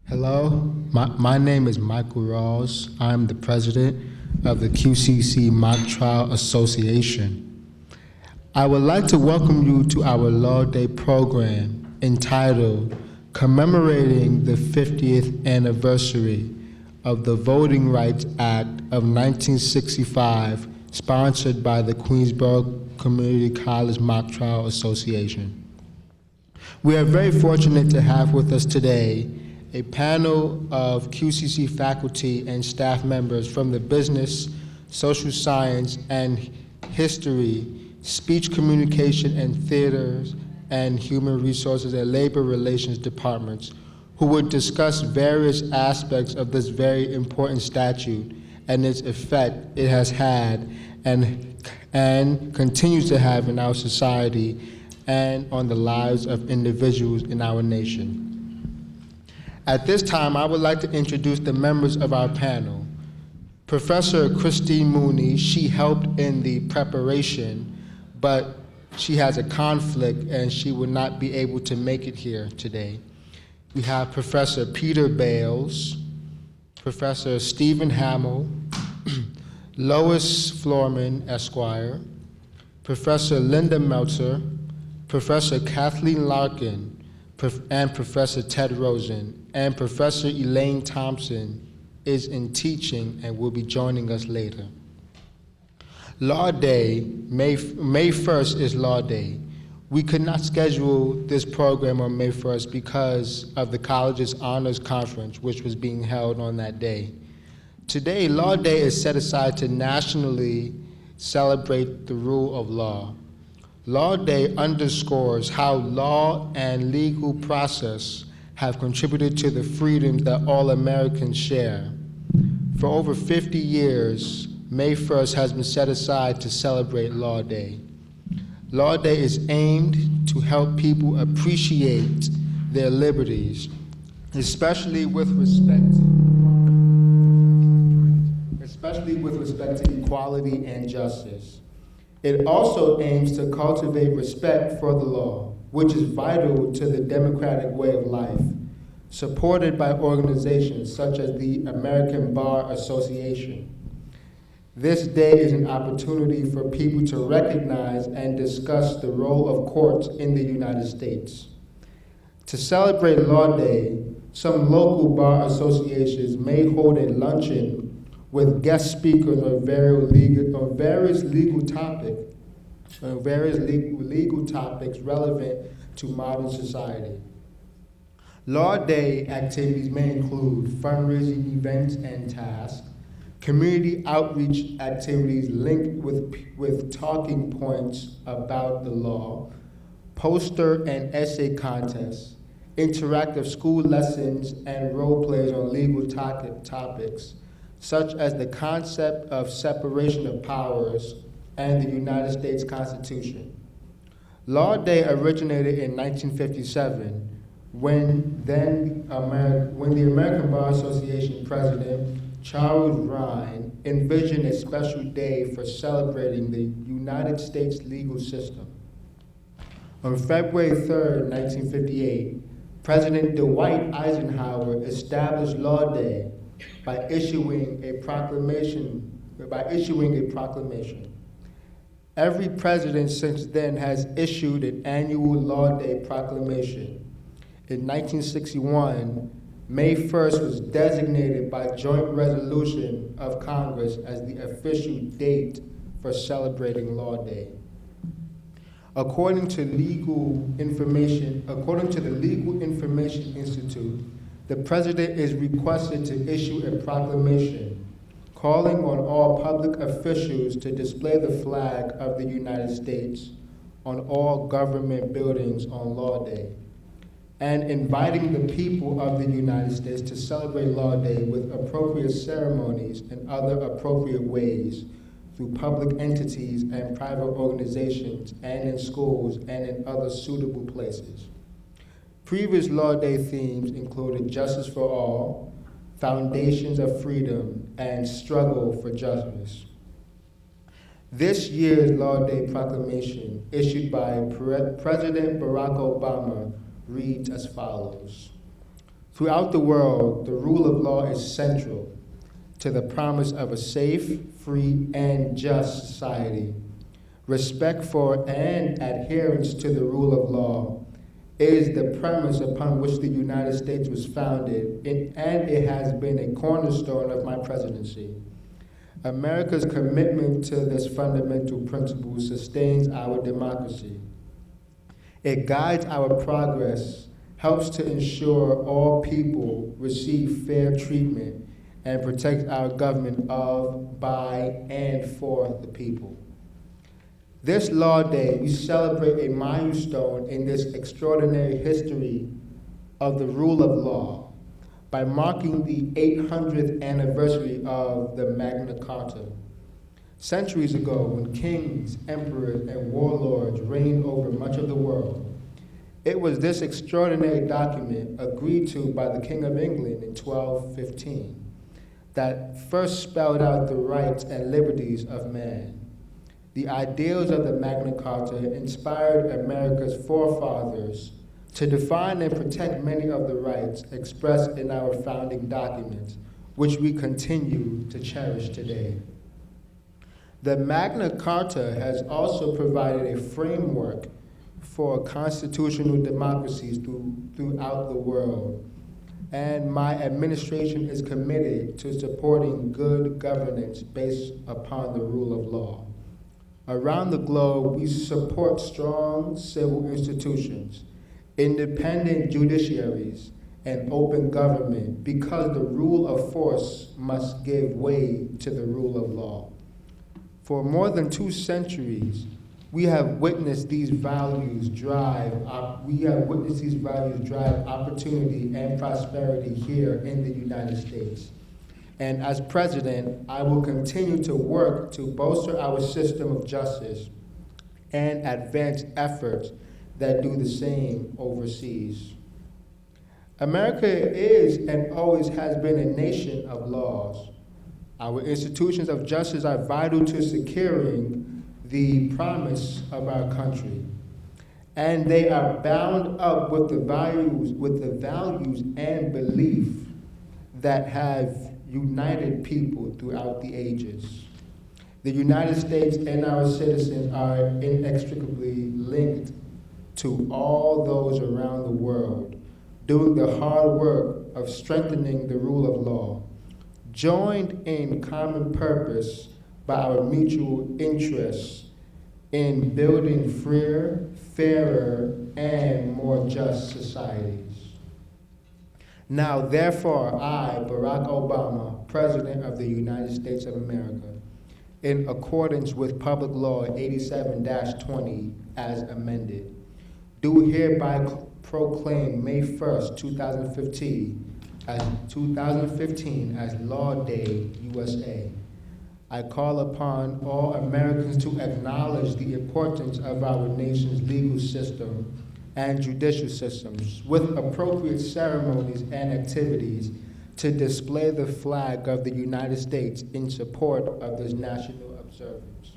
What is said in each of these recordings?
Hello, my name is Michael RAWLS. I'm the president of the QCC Mock Trial Association. I would like to welcome you to our Law Day program entitled Commemorating the 50th Anniversary of the Voting Rights Act of 1965, sponsored by the Queensborough Community College Mock Trial Association. We are very fortunate to have with us today a panel of QCC faculty and staff members from the business, social science, and history, speech communication and theaters, and human resources and labor relations departments, who would discuss various aspects of this very important statute and its effect it has had and continues to have in our society and on the lives of individuals in our nation. At this time, I would like to introduce the members of our panel. Professor Christine Mooney, she helped in the preparation, but she has a conflict and she would not be able to make it here today. We have Professor Peter Bales, Professor Stephen HAMMEL, LOIS FLORMAN, Esquire, Professor Linda Meltzer, Professor Kathleen Larkin, and Professor Ted Rosen, and Professor Elaine Thompson is in teaching and will be joining us later. Law Day, May 1st is Law Day. We could not schedule this program on May 1st because of the college's honors conference, which was being held on that day. Today, Law Day is set aside to nationally celebrate the rule of law. Law Day underscores how law and legal process have contributed to the freedoms that all Americans share. For over 50 years, May 1st has been set aside to celebrate Law Day. Law Day is aimed to help people appreciate their liberties, especially with respect to equality and justice. It also aims to cultivate respect for the law, which is vital to the democratic way of life, supported by organizations such as the American Bar Association. This day is an opportunity for people to recognize and discuss the role of courts in the United States. To celebrate Law Day, some local bar associations may hold a luncheon with guest speakers on various legal topics relevant to modern society. Law Day activities may include fundraising events and tasks, community outreach activities linked with talking points about the law, poster and essay contests, interactive school lessons, and role plays on legal topics, such as the concept of separation of powers and the United States Constitution. Law Day originated in 1957 when the American Bar Association president, Charles Rhine, envisioned a special day for celebrating the United States legal system. On February 3rd, 1958, President Dwight Eisenhower established Law Day by issuing a proclamation. Every president since then has issued an annual Law Day proclamation. In 1961, May 1st was designated by joint resolution of Congress as the official date for celebrating Law Day. According to the Legal Information Institute, the President is requested to issue a proclamation calling on all public officials to display the flag of the United States on all government buildings on Law Day, and inviting the people of the United States to celebrate Law Day with appropriate ceremonies and other appropriate ways through public entities and private organizations and in schools and in other suitable places. Previous Law Day themes included Justice for All, Foundations of Freedom, and Struggle for Justice. This year's Law Day proclamation, issued by President Barack Obama, reads as follows. Throughout the world, the rule of law is central to the promise of a safe, free, and just society. Respect for and adherence to the rule of law is the premise upon which the United States was founded, and it has been a cornerstone of my presidency. America's commitment to this fundamental principle sustains our democracy. It guides our progress, helps to ensure all people receive fair treatment, and protects our government of, by, and for the people. This Law Day, we celebrate a milestone in this extraordinary history of the rule of law by marking the 800th anniversary of the Magna Carta. Centuries ago, when kings, emperors, and warlords reigned over much of the world, it was this extraordinary document agreed to by the King of England in 1215 that first spelled out the rights and liberties of man. The ideals of the Magna Carta inspired America's forefathers to define and protect many of the rights expressed in our founding documents, which we continue to cherish today. The Magna Carta has also provided a framework for constitutional democracies throughout the world, and my administration is committed to supporting good governance based upon the rule of law. Around the globe, we support strong civil institutions, independent judiciaries, and open government because the rule of force must give way to the rule of law. For more than 2 centuries, we have witnessed these values drive opportunity and prosperity here in the United States. And as president, I will continue to work to bolster our system of justice and advance efforts that do the same overseas. America is and always has been a nation of laws. Our institutions of justice are vital to securing the promise of our country, and they are bound up with the values and belief that have united people throughout the ages. The United States and our citizens are inextricably linked to all those around the world, doing the hard work of strengthening the rule of law, joined in common purpose by our mutual interests in building freer, fairer, and more just societies. Now, therefore, I, Barack Obama, President of the United States of America, in accordance with Public Law 87-20 as amended, do hereby proclaim May 1st, 2015 as Law Day, USA. I call upon all Americans to acknowledge the importance of our nation's legal system and judicial systems with appropriate ceremonies and activities to display the flag of the United States in support of this national observance.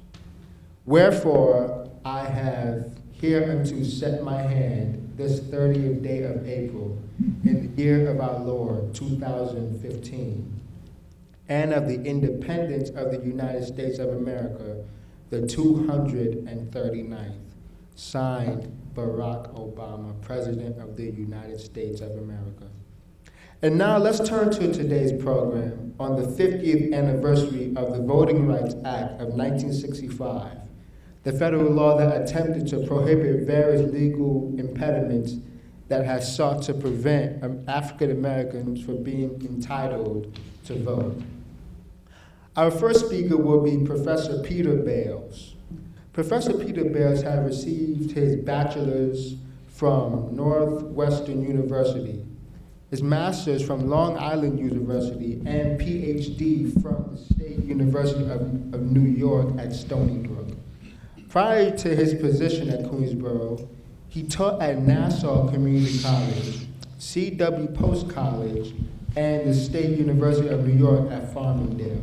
Wherefore, I have hereunto set my hand this 30th day of April in the year of our Lord, 2015, and of the independence of the United States of America, the 239th. Signed, Barack Obama, President of the United States of America. And now let's turn to today's program on the 50th anniversary of the Voting Rights Act of 1965, the federal law that attempted to prohibit various legal impediments that has sought to prevent African Americans from being entitled to vote. Our first speaker will be Professor Peter Bales. Professor Peter Bales has received his bachelor's from Northwestern University, his master's from Long Island University, and PhD from the State University of New York at Stony Brook. Prior to his position at Queensborough, he taught at Nassau Community College, C.W. Post College, and the State University of New York at Farmingdale.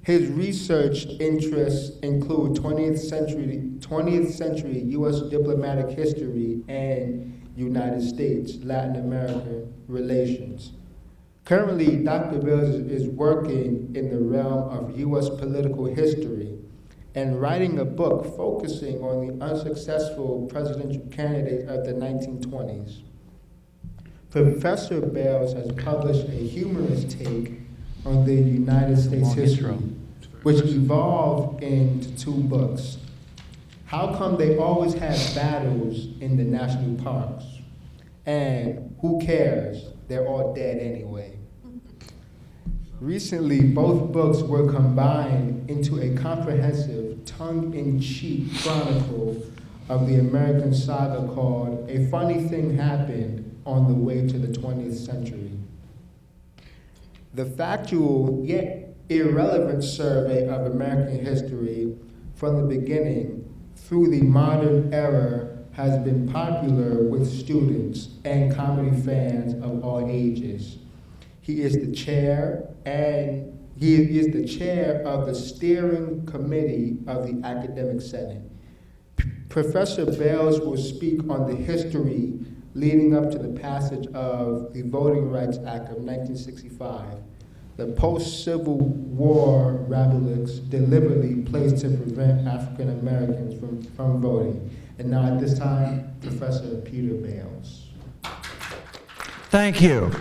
His research interests include 20th century U.S. diplomatic history and United States, Latin American relations. Currently, Dr. Bales is working in the realm of U.S. political history and writing a book focusing on the unsuccessful presidential candidates of the 1920s. Professor Bales has published a humorous take on the United States history, which evolved into 2 books. How Come They Always Have Battles in the National Parks? And Who Cares? They're All Dead Anyway. Recently, both books were combined into a comprehensive, tongue-in-cheek chronicle of the American saga called A Funny Thing Happened on the Way to the 20th Century. The factual yet irrelevant survey of American history from the beginning through the modern era has been popular with students and comedy fans of all ages. He is the chair of the steering committee of the Academic Senate. Professor Bales will speak on the history leading up to the passage of the Voting Rights Act of 1965, the post-Civil War RAWLS deliberately placed to prevent African Americans from voting. And now at this time, Professor Peter Bales. Thank you.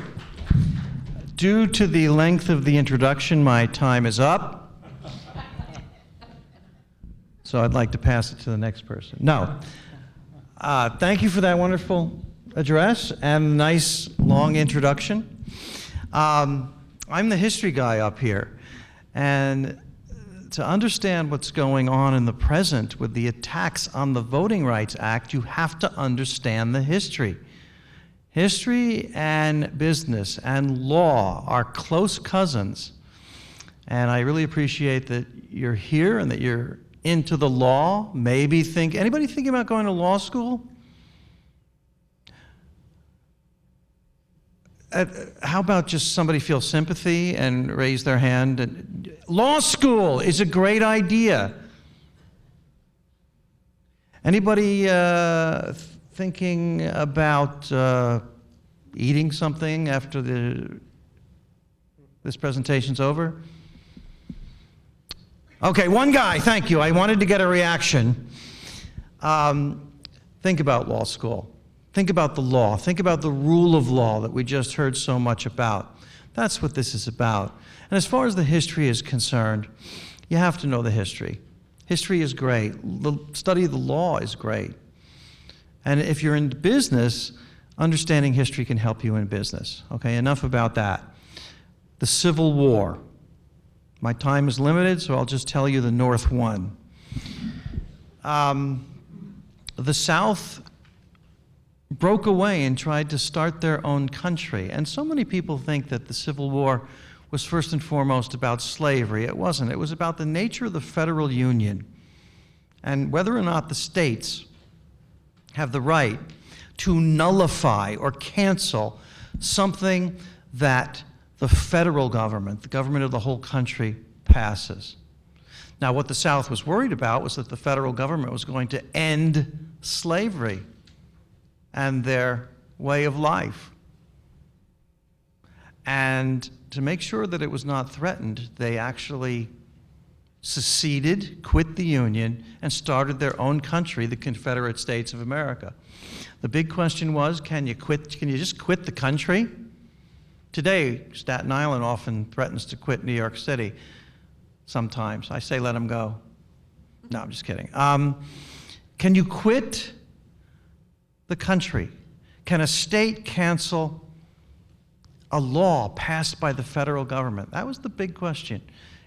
Due to the length of the introduction, my time is up. So I'd like to pass it to the next person. No. Thank you for that wonderful address and nice long introduction. I'm the history guy up here, and to understand what's going on in the present with the attacks on the Voting Rights Act, you have to understand the history. History and business and law are close cousins, and I really appreciate that you're here and that you're into the law. Anybody thinking about going to law school? How about just somebody feel sympathy and raise their hand? Law school is a great idea. Anybody thinking about eating something after this presentation's over? Okay, one guy, thank you. I wanted to get a reaction. Think about law school. Think about the law. Think about the rule of law that we just heard so much about. That's what this is about. And as far as the history is concerned, you have to know the history. History is great. The study of the law is great. And if you're in business, understanding history can help you in business. Okay, enough about that. The Civil War. My time is limited, so I'll just tell you the North won. The South broke away and tried to start their own country. And so many people think that the Civil War was first and foremost about slavery. It wasn't. It was about the nature of the federal union and whether or not the states have the right to nullify or cancel something that the federal government, the government of the whole country, passes. Now, what the South was worried about was that the federal government was going to end slavery and their way of life. And to make sure that it was not threatened, they actually seceded, quit the Union, and started their own country, the Confederate States of America. The big question was, can you just quit the country? Today, Staten Island often threatens to quit New York City sometimes. I say let them go. No, I'm just kidding. Can you quit the country? Can a state cancel a law passed by the federal government? That was the big question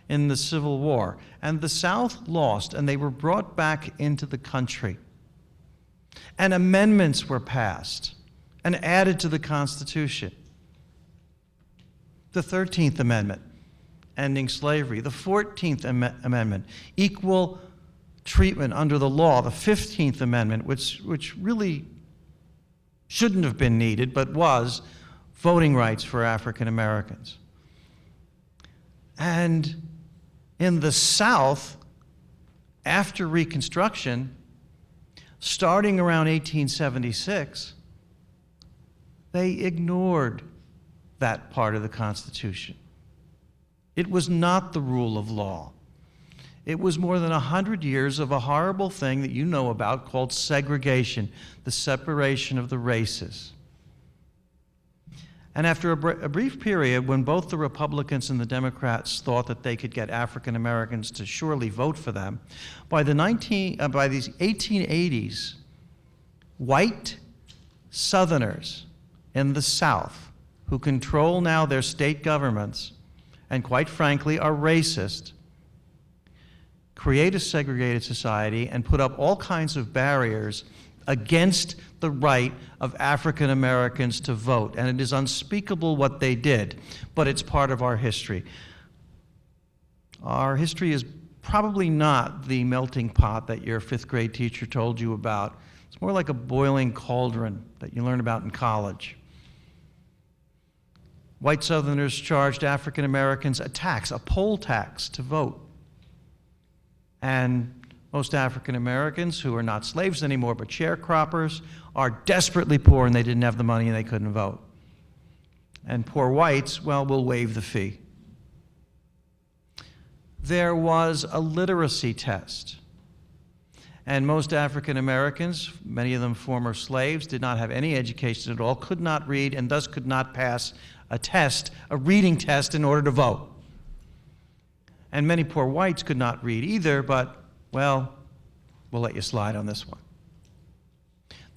in the Civil War. And the South lost, and they were brought back into the country. And amendments were passed and added to the Constitution. The 13th Amendment, ending slavery. The 14th Amendment, equal treatment under the law. The 15th Amendment, which really shouldn't have been needed, but was, voting rights for African Americans. And in the South, after Reconstruction, starting around 1876, They ignored that part of the Constitution. It was not the rule of law. It was more than 100 years of a horrible thing that you know about called segregation, the separation of the races. And after a brief period when both the Republicans and the Democrats thought that they could get African Americans to surely vote for them, by the 1880s, white Southerners in the South, who control now their state governments, and quite frankly are racist, create a segregated society and put up all kinds of barriers against the right of African Americans to vote. And it is unspeakable what they did, but it's part of our history. Our history is probably not the melting pot that your fifth grade teacher told you about. It's more like a boiling cauldron that you learn about in college. White Southerners charged African Americans a tax, a poll tax, to vote. And most African Americans, who are not slaves anymore but sharecroppers, are desperately poor and they didn't have the money and they couldn't vote. And poor whites, well, will waive the fee. There was a literacy test. And most African Americans, many of them former slaves, did not have any education at all, could not read, and thus could not pass a test, a reading test, in order to vote. And many poor whites could not read either, but, well, we'll let you slide on this one.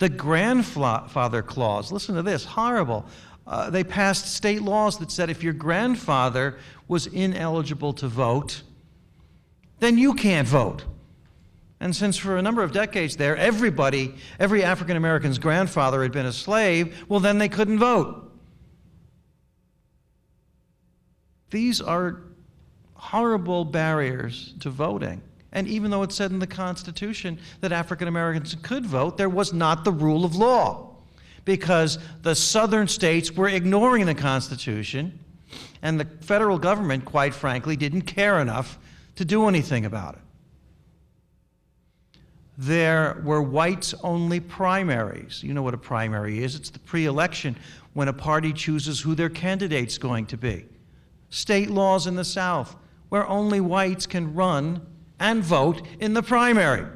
The grandfather clause, listen to this, horrible. They passed state laws that said if your grandfather was ineligible to vote, then you can't vote. And since for a number of decades there, every African American's grandfather had been a slave, well, then they couldn't vote. These are horrible barriers to voting. And even though it said in the Constitution that African Americans could vote, there was not the rule of law, because the southern states were ignoring the Constitution, and the federal government, quite frankly, didn't care enough to do anything about it. There were whites-only primaries. You know what a primary is. It's the pre-election when a party chooses who their candidate's going to be. State laws in the South where only whites can run and vote in the primary.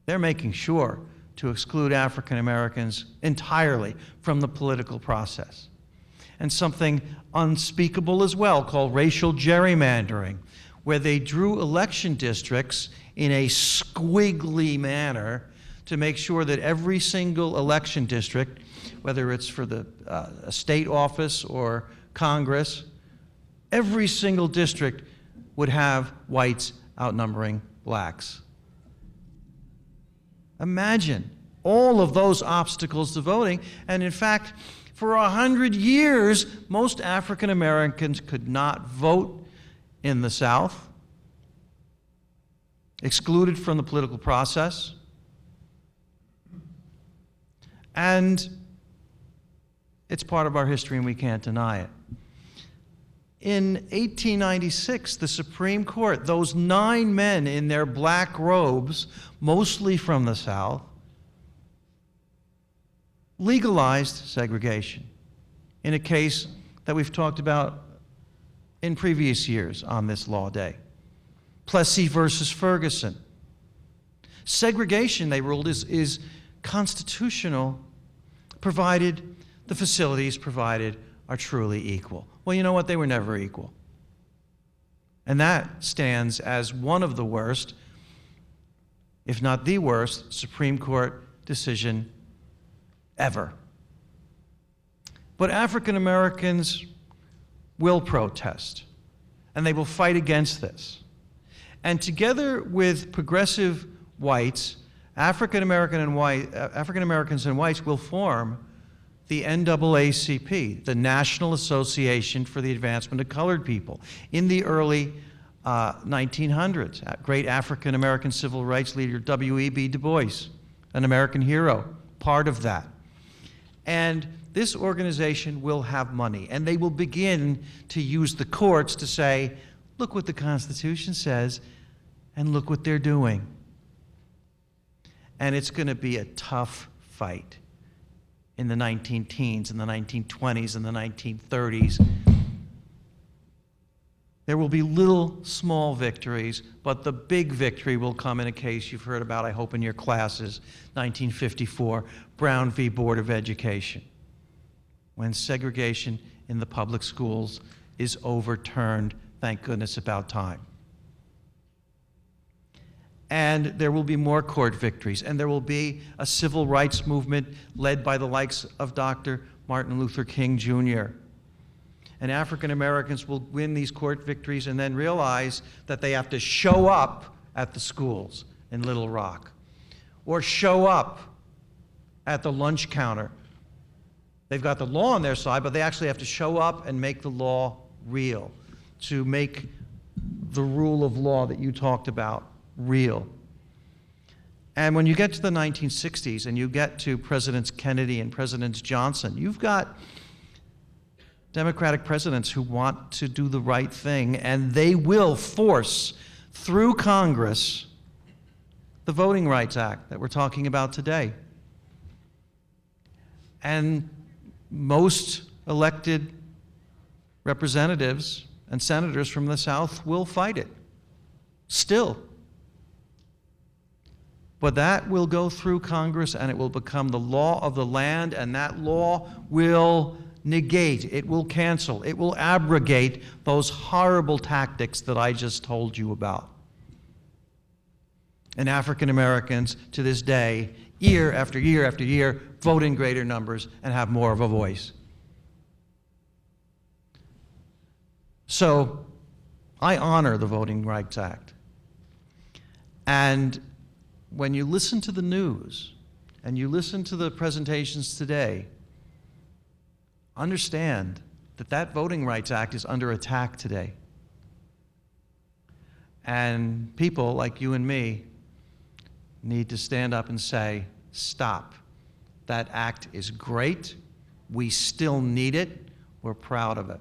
They're making sure to exclude African Americans entirely from the political process. And something unspeakable as well called racial gerrymandering, where they drew election districts in a squiggly manner to make sure that every single election district, whether it's for a state office or Congress, every single district would have whites outnumbering blacks. Imagine all of those obstacles to voting, and in fact, for 100 years, most African Americans could not vote in the South, excluded from the political process, and it's part of our history and we can't deny it. In 1896, the Supreme Court, those 9 men in their black robes, mostly from the South, legalized segregation in a case that we've talked about in previous years on this law day. Plessy versus Ferguson. Segregation, they ruled, is constitutional, provided the facilities provided are truly equal. Well, you know what? They were never equal. And that stands as one of the worst, if not the worst, Supreme Court decision ever. But African Americans will protest, and they will fight against this. And together with progressive whites, African Americans and whites will form the NAACP, the National Association for the Advancement of Colored People, in the early 1900s. Great African American civil rights leader W.E.B. Du Bois, an American hero, part of that. And this organization will have money, and they will begin to use the courts to say, look what the Constitution says, and look what they're doing. And it's going to be a tough fight. in the 19-teens, in the 1920s, in the 1930s. There will be little, small victories, but the big victory will come in a case you've heard about, I hope, in your classes, 1954, Brown v. Board of Education, when segregation in the public schools is overturned, thank goodness, about time. And there will be more court victories, and there will be a civil rights movement led by the likes of Dr. Martin Luther King Jr. And African Americans will win these court victories and then realize that they have to show up at the schools in Little Rock, or show up at the lunch counter. They've got the law on their side, but they actually have to show up and make the law real, to make the rule of law that you talked about real. And when you get to the 1960s and you get to Presidents Kennedy and Presidents Johnson, you've got Democratic presidents who want to do the right thing, and they will force through Congress the Voting Rights Act that we're talking about today. And most elected representatives and senators from the South will fight it, still. But that will go through Congress, and it will become the law of the land, and that law will negate, it will cancel, it will abrogate those horrible tactics that I just told you about. And African Americans, to this day, year after year after year, vote in greater numbers and have more of a voice. So, I honor the Voting Rights Act. And when you listen to the news and you listen to the presentations today, understand that that Voting Rights Act is under attack today. And people like you and me need to stand up and say, stop. That act is great. We still need it. We're proud of it.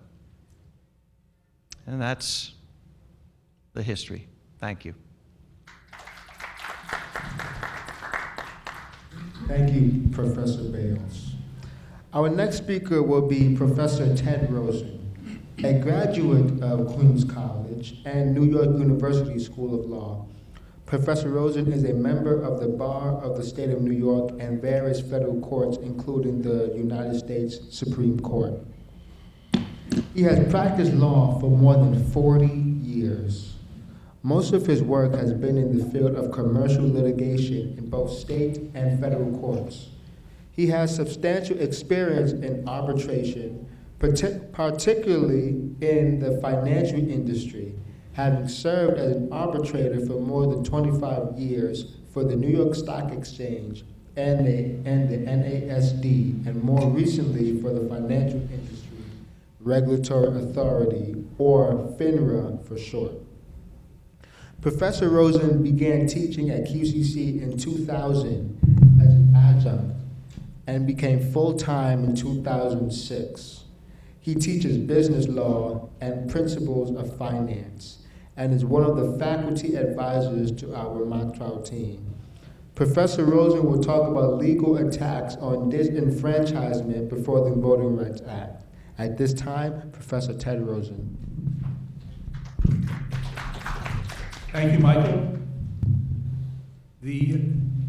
And that's the history. Thank you. Thank you, Professor Bales. Our next speaker will be Professor Ted Rosen, a graduate of Queens College and New York University School of Law. Professor Rosen is a member of the Bar of the State of New York and various federal courts, including the United States Supreme Court. He has practiced law for more than 40 years. Most of his work has been in the field of commercial litigation in both state and federal courts. He has substantial experience in arbitration, particularly in the financial industry, having served as an arbitrator for more than 25 years for the New York Stock Exchange and the NASD, and more recently for the Financial Industry Regulatory Authority, or FINRA for short. Professor Rosen began teaching at QCC in 2000 as an adjunct and became full-time in 2006. He teaches business law and principles of finance and is one of the faculty advisors to our mock trial team. Professor Rosen will talk about legal attacks on disenfranchisement before the Voting Rights Act. At this time, Professor Ted Rosen. Thank you, Michael. The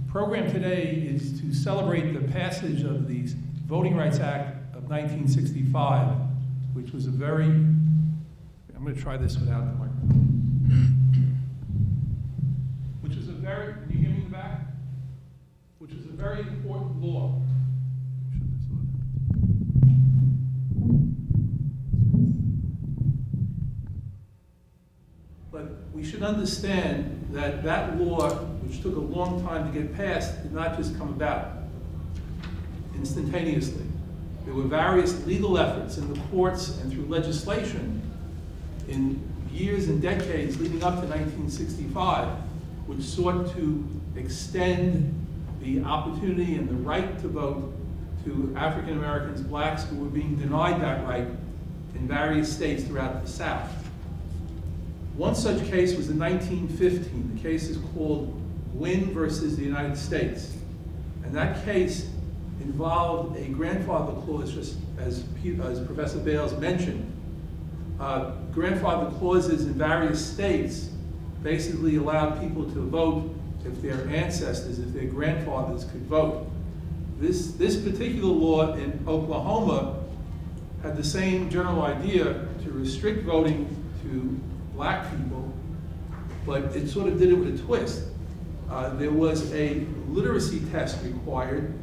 program today is to celebrate the passage of the Voting Rights Act of 1965, which was a very, I'm going to try this without the microphone, which is a very, can you hear me in the back? Which is a very important law. But we should understand that that law, which took a long time to get passed, did not just come about instantaneously. There were various legal efforts in the courts and through legislation in years and decades leading up to 1965, which sought to extend the opportunity and the right to vote to African Americans, blacks who were being denied that right in various states throughout the South. One such case was in 1915. The case is called Wynn versus the United States. And that case involved a grandfather clause, just as Professor Bales mentioned. Grandfather clauses in various states basically allowed people to vote if their ancestors, if their grandfathers could vote. This particular law in Oklahoma had the same general idea to restrict voting to black people, but it sort of did it with a twist. There was a literacy test required,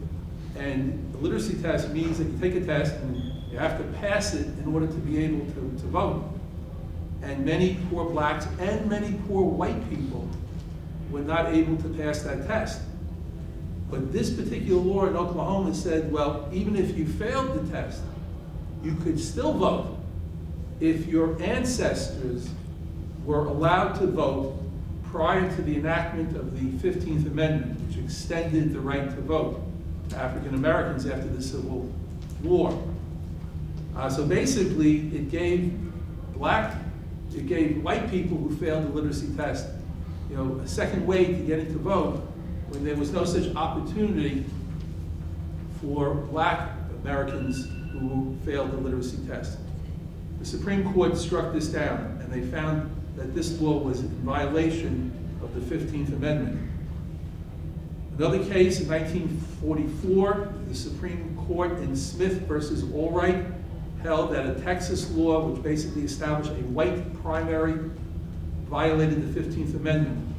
and the literacy test means that you take a test and you have to pass it in order to be able to vote. And many poor blacks and many poor white people were not able to pass that test. But this particular law in Oklahoma said, well, even if you failed the test, you could still vote if your ancestors were allowed to vote prior to the enactment of the 15th Amendment, which extended the right to vote to African Americans after the Civil War. So basically, it gave white people who failed the literacy test, a second way to get into vote when there was no such opportunity for black Americans who failed the literacy test. The Supreme Court struck this down, and they found that this law was in violation of the 15th Amendment. Another case in 1944, the Supreme Court in Smith versus Allwright held that a Texas law, which basically established a white primary, violated the 15th Amendment.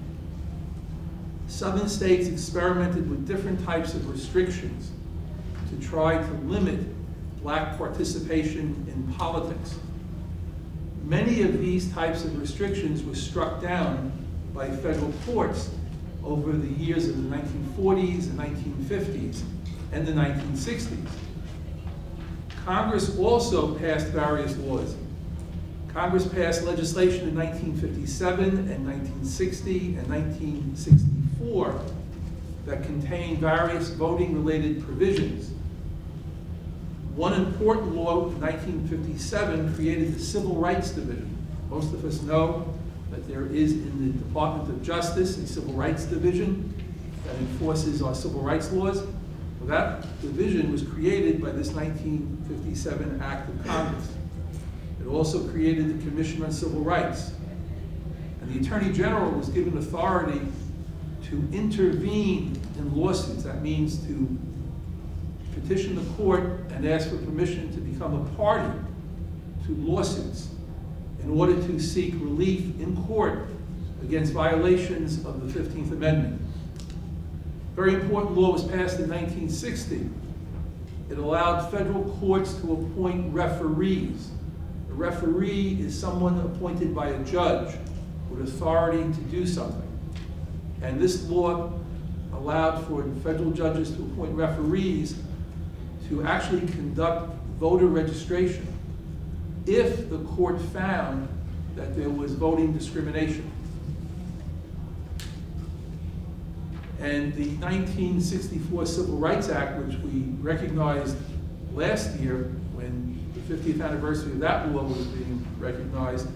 Southern states experimented with different types of restrictions to try to limit black participation in politics. Many of these types of restrictions were struck down by federal courts over the years of the 1940s, the 1950s, and the 1960s. Congress also passed various laws. Congress passed legislation in 1957 and 1960 and 1964 that contained various voting-related provisions. One important law in 1957 created the Civil Rights Division. Most of us know that there is in the Department of Justice a Civil Rights Division that enforces our civil rights laws. Well, that division was created by this 1957 Act of Congress. It also created the Commission on Civil Rights. And the Attorney General was given authority to intervene in lawsuits. That means to petition the court and ask for permission to become a party to lawsuits in order to seek relief in court against violations of the 15th Amendment. Very important law was passed in 1960. It allowed federal courts to appoint referees. A referee is someone appointed by a judge with authority to do something. And this law allowed for federal judges to appoint referees to actually conduct voter registration if the court found that there was voting discrimination. And the 1964 Civil Rights Act, which we recognized last year when the 50th anniversary of that law was being recognized,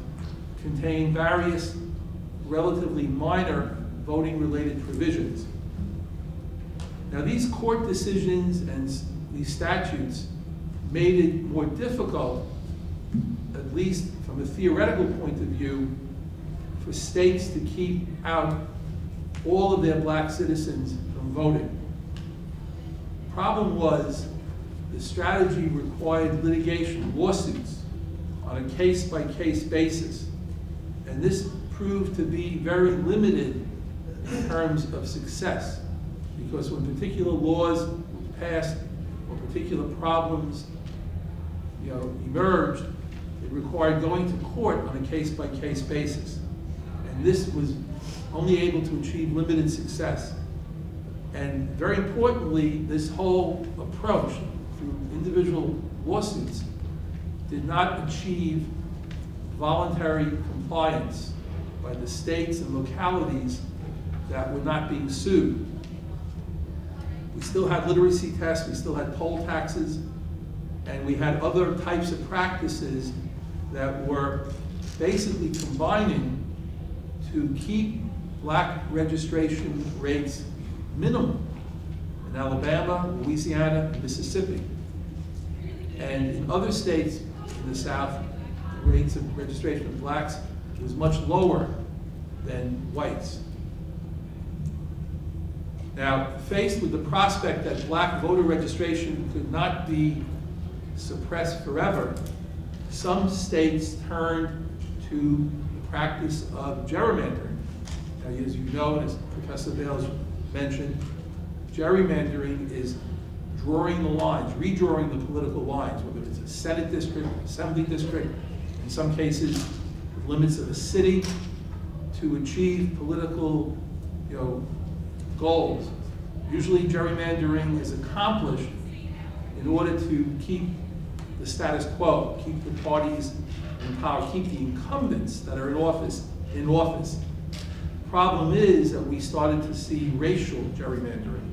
contained various relatively minor voting-related provisions. Now, these court decisions and these statutes made it more difficult, at least from a theoretical point of view, for states to keep out all of their black citizens from voting. Problem was, the strategy required litigation, lawsuits, on a case-by-case basis. And this proved to be very limited in terms of success, because when particular laws were passed or particular problems emerged, it required going to court on a case-by-case basis. And this was only able to achieve limited success. And very importantly, this whole approach through individual lawsuits did not achieve voluntary compliance by the states and localities that were not being sued. We still had literacy tests, we still had poll taxes, and we had other types of practices that were basically combining to keep black registration rates minimal. in Alabama, Louisiana, and Mississippi. And in other states in the South, the rates of registration of blacks was much lower than whites. Now, faced with the prospect that black voter registration could not be suppressed forever, some states turned to the practice of gerrymandering. Now, as you know, and as Professor Bales mentioned, gerrymandering is drawing the lines, redrawing the political lines, whether it's a Senate district, Assembly district, in some cases, the limits of a city, to achieve political, goals. Usually gerrymandering is accomplished in order to keep the status quo, keep the parties in power, keep the incumbents that are in office in office. The problem is that we started to see racial gerrymandering,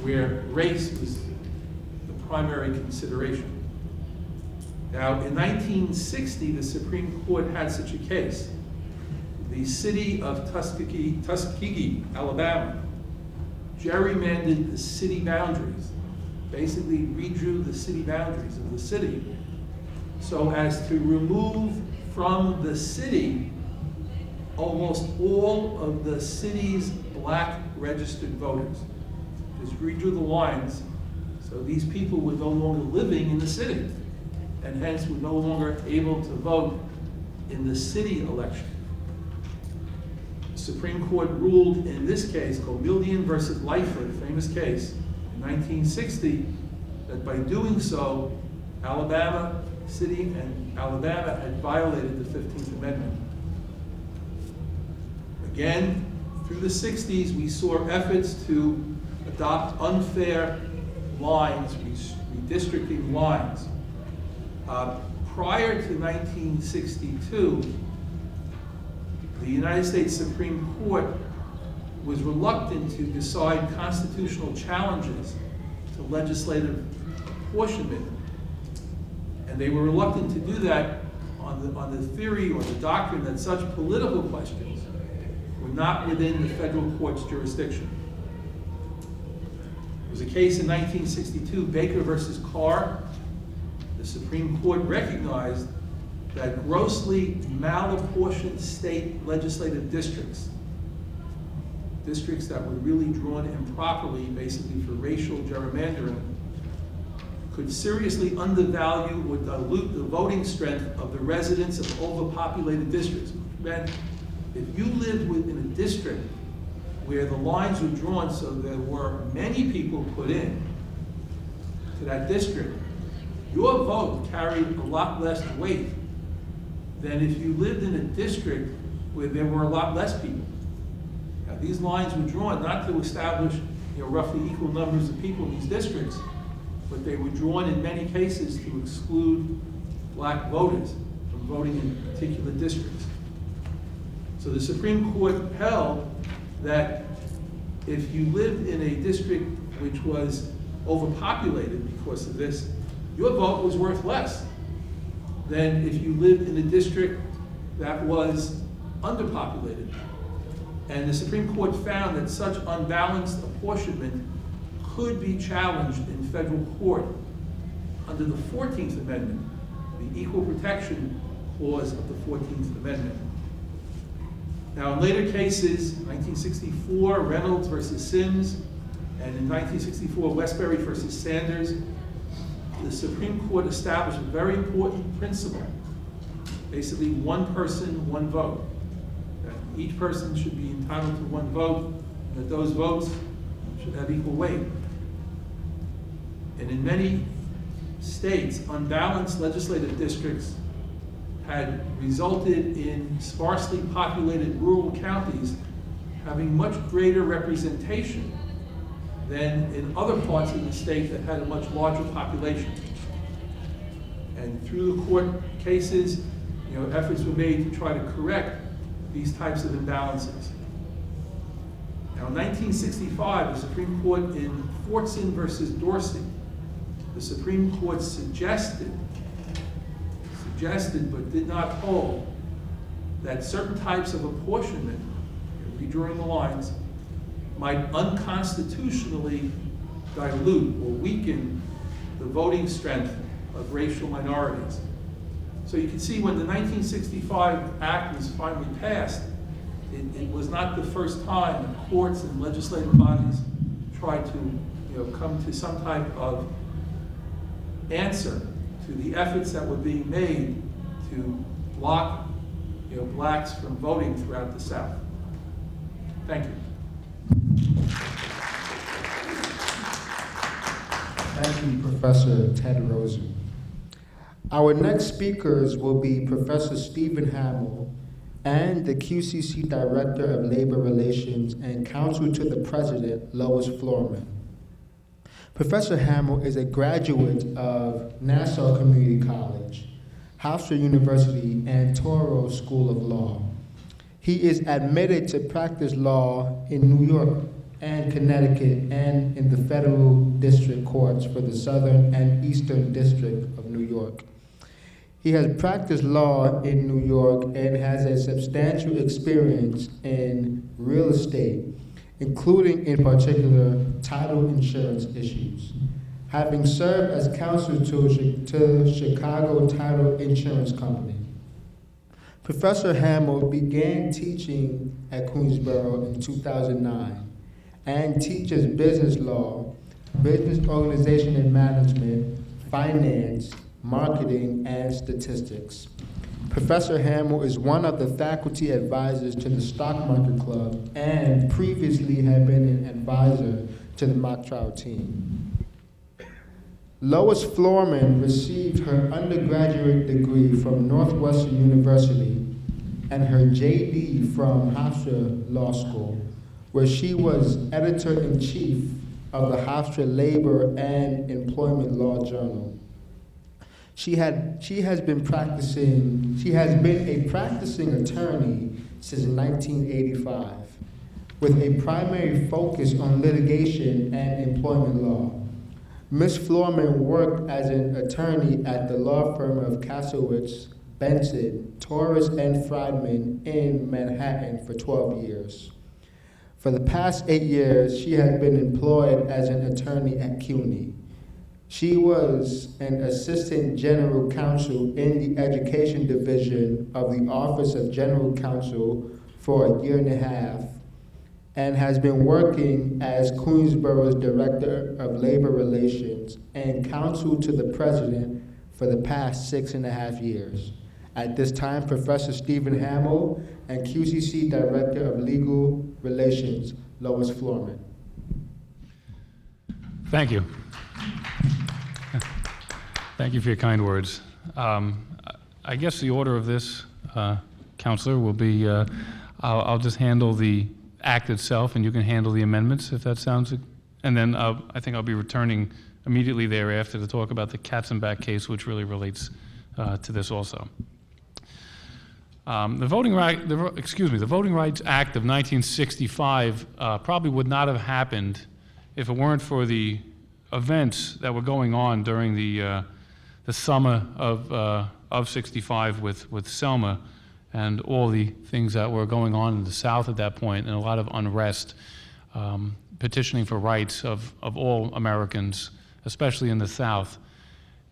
where race was the primary consideration. Now, in 1960, the Supreme Court had such a case. The city of Tuskegee, Alabama, gerrymandered the city boundaries, basically redrew the city boundaries of the city so as to remove from the city almost all of the city's black registered voters. Just redrew the lines so these people were no longer living in the city and hence were no longer able to vote in the city election. The Supreme Court ruled in this case, Comillion versus Lightfoot, a famous case, in 1960, that by doing so, Alabama City and Alabama had violated the 15th Amendment. Again, through the 60s, we saw efforts to adopt unfair lines, redistricting lines. Prior to 1962, the United States Supreme Court was reluctant to decide constitutional challenges to legislative apportionment. And they were reluctant to do that on the theory or the doctrine that such political questions were not within the federal court's jurisdiction. There was a case in 1962, Baker versus Carr. The Supreme Court recognized that grossly malapportioned state legislative districts that were really drawn improperly, basically for racial gerrymandering, could seriously undervalue or dilute the voting strength of the residents of overpopulated districts. Meant if you lived within a district where the lines were drawn so there were many people put in to that district, your vote carried a lot less weight than if you lived in a district where there were a lot less people. Now, these lines were drawn not to establish roughly equal numbers of people in these districts, but they were drawn in many cases to exclude black voters from voting in particular districts. So the Supreme Court held that if you lived in a district which was overpopulated because of this, your vote was worth less than if you lived in a district that was underpopulated. And the Supreme Court found that such unbalanced apportionment could be challenged in federal court under the 14th Amendment, the Equal Protection Clause of the 14th Amendment. Now, in later cases, 1964, Reynolds versus Sims, and in 1964, Westbury versus Sanders, the Supreme Court established a very important principle, basically one person, one vote. That each person should be entitled to one vote, and that those votes should have equal weight. And in many states, unbalanced legislative districts had resulted in sparsely populated rural counties having much greater representation than in other parts of the state that had a much larger population. And through the court cases, efforts were made to try to correct these types of imbalances. Now, in 1965, the Supreme Court in Fortson versus Dorsey, the Supreme Court suggested but did not hold that certain types of apportionment, redrawing the lines, might unconstitutionally dilute or weaken the voting strength of racial minorities. So you can see when the 1965 Act was finally passed, it was not the first time that courts and legislative bodies tried to come to some type of answer to the efforts that were being made to block blacks from voting throughout the South. Thank you. Thank you, Professor Ted Rosen. Our next speakers will be Professor Stephen HAMMEL and the QCC Director of Labor Relations and Counsel to the President, LOIS FLORMAN. Professor HAMMEL is a graduate of Nassau Community College, Hofstra University, and Touro School of Law. He is admitted to practice law in New York and Connecticut and in the federal district courts for the Southern and Eastern District of New York. He has practiced law in New York and has a substantial experience in real estate, including in particular title insurance issues, having served as counsel to Chicago Title Insurance Company. Professor HAMMEL began teaching at Queensborough in 2009 and teaches business law, business organization and management, finance, marketing, and statistics. Professor HAMMEL is one of the faculty advisors to the Stock Market Club and previously had been an advisor to the mock trial team. Lois FLORMAN received her undergraduate degree from Northwestern University and her JD from Hofstra Law School, where she was editor-in-chief of the Hofstra Labor and Employment Law Journal. She has been a practicing attorney since 1985, with a primary focus on litigation and employment law. Ms. FLORMAN worked as an attorney at the law firm of Kasowitz, Benson, Torres, and Friedman in Manhattan for 12 years. For the past 8 years, she has been employed as an attorney at CUNY. She was an assistant general counsel in the education division of the Office of General Counsel for a year and a half and has been working as Queensborough's Director of Labor Relations and counsel to the President for the past 6.5 years. At this time, Professor Stephen HAMMEL and QCC Director of Legal Relations, Lois FLORMAN. Thank you. Thank you for your kind words. I guess the order of this, Counselor, will be I'll just handle the act itself, and you can handle the amendments, if that sounds good. And then I think I'll be returning immediately thereafter to talk about the Katzenbach case, which really relates to this also. The Voting Rights Act of 1965 probably would not have happened if it weren't for the events that were going on during the summer of '65 with Selma and all the things that were going on in the South at that point, and a lot of unrest, petitioning for rights of all Americans, especially in the South.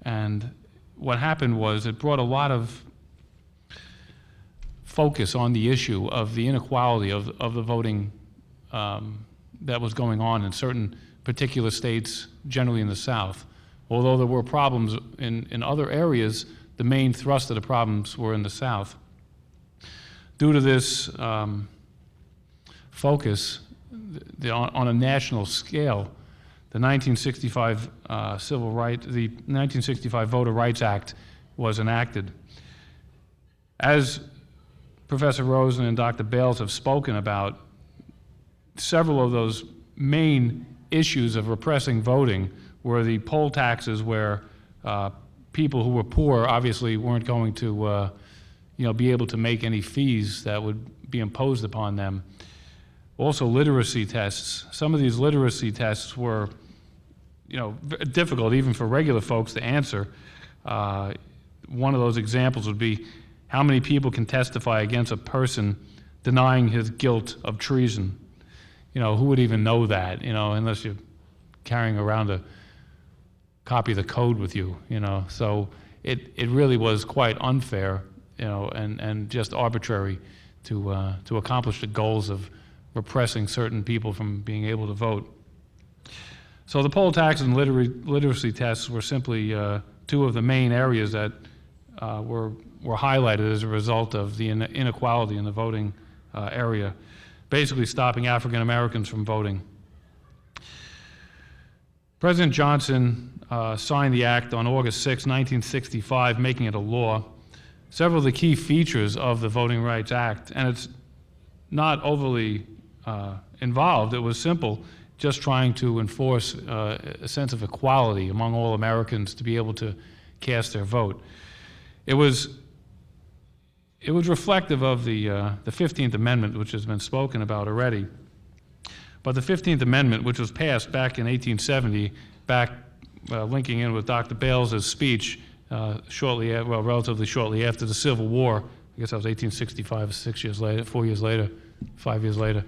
And what happened was it brought a lot of focus on the issue of the inequality of the voting that was going on in certain particular states, generally in the South. Although there were problems in other areas, the main thrust of the problems were in the South. Due to this focus on a national scale, the 1965 the 1965 Voter Rights Act was enacted. As Professor Rosen and Dr. Bales have spoken about, several of those main issues of repressing voting were the poll taxes, where people who were poor obviously weren't going to be able to make any fees that would be imposed upon them. Also, literacy tests. Some of these literacy tests were difficult even for regular folks to answer. One of those examples would be, how many people can testify against a person denying his guilt of treason? Who would even know that, unless you carrying around a copy of the code with you, you know. So it really was quite unfair, you know, and just arbitrary to accomplish the goals of repressing certain people from being able to vote. So the poll tax and literacy tests were simply two of the main areas that were highlighted as a result of the inequality in the voting area, basically stopping African Americans from voting. President Johnson signed the act on August 6, 1965, making it a law. Several of the key features of the Voting Rights Act, and it's not overly involved, it was simple, just trying to enforce a sense of equality among all Americans to be able to cast their vote. It was reflective of the 15th Amendment, which has been spoken about already. But the 15th Amendment, which was passed back in 1870, linking in with Dr. Bales' speech relatively shortly after the Civil War, I guess that was 1865, 6 years later, 4 years later, 5 years later.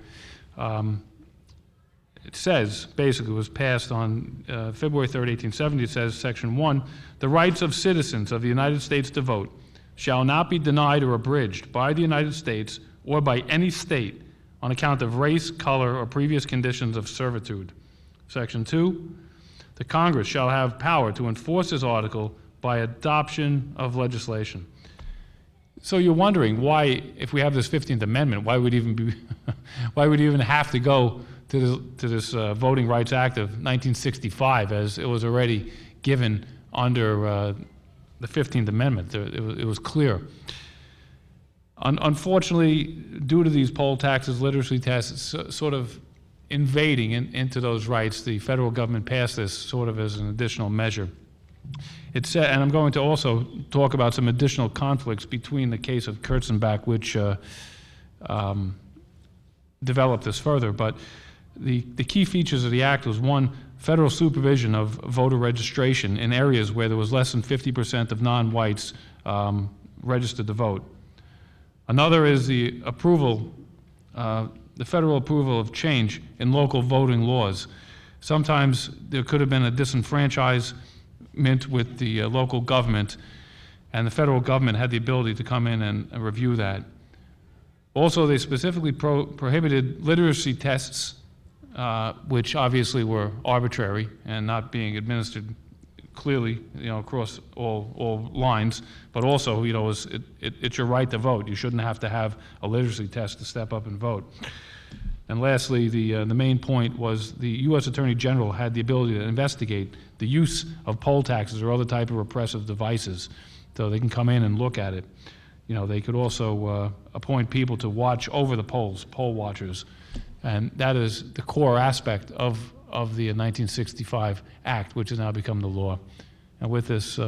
It says, basically, it was passed on February 3rd, 1870. It says, Section 1, the rights of citizens of the United States to vote shall not be denied or abridged by the United States or by any state on account of race, color, or previous conditions of servitude. Section 2, the Congress shall have power to enforce this article by adoption of legislation. So you're wondering why, if we have this 15th Amendment, why would even have to go to this Voting Rights Act of 1965, as it was already given under the 15th Amendment? It was clear. Unfortunately, due to these poll taxes, literacy tests, sort of invading into those rights, the federal government passed this sort of as an additional measure. It said, and I'm going to also talk about some additional conflicts between the case of Kurtzenbach, which developed this further, but the key features of the act was, one, federal supervision of voter registration in areas where there was less than 50% of non-whites registered to vote. Another is the approval, the federal approval of change in local voting laws. Sometimes there could have been a disenfranchisement with the local government, and the federal government had the ability to come in and review that. Also, they specifically prohibited literacy tests, which obviously were arbitrary and not being administered clearly, you know, across all lines, but also, you know, it's your right to vote. You shouldn't have to have a literacy test to step up and vote. And lastly, the main point was the U.S. Attorney General had the ability to investigate the use of poll taxes or other type of repressive devices, so they can come in and look at it. You know, they could also appoint people to watch over the polls, poll watchers, and that is the core aspect of the 1965 Act, which has now become the law. And with this,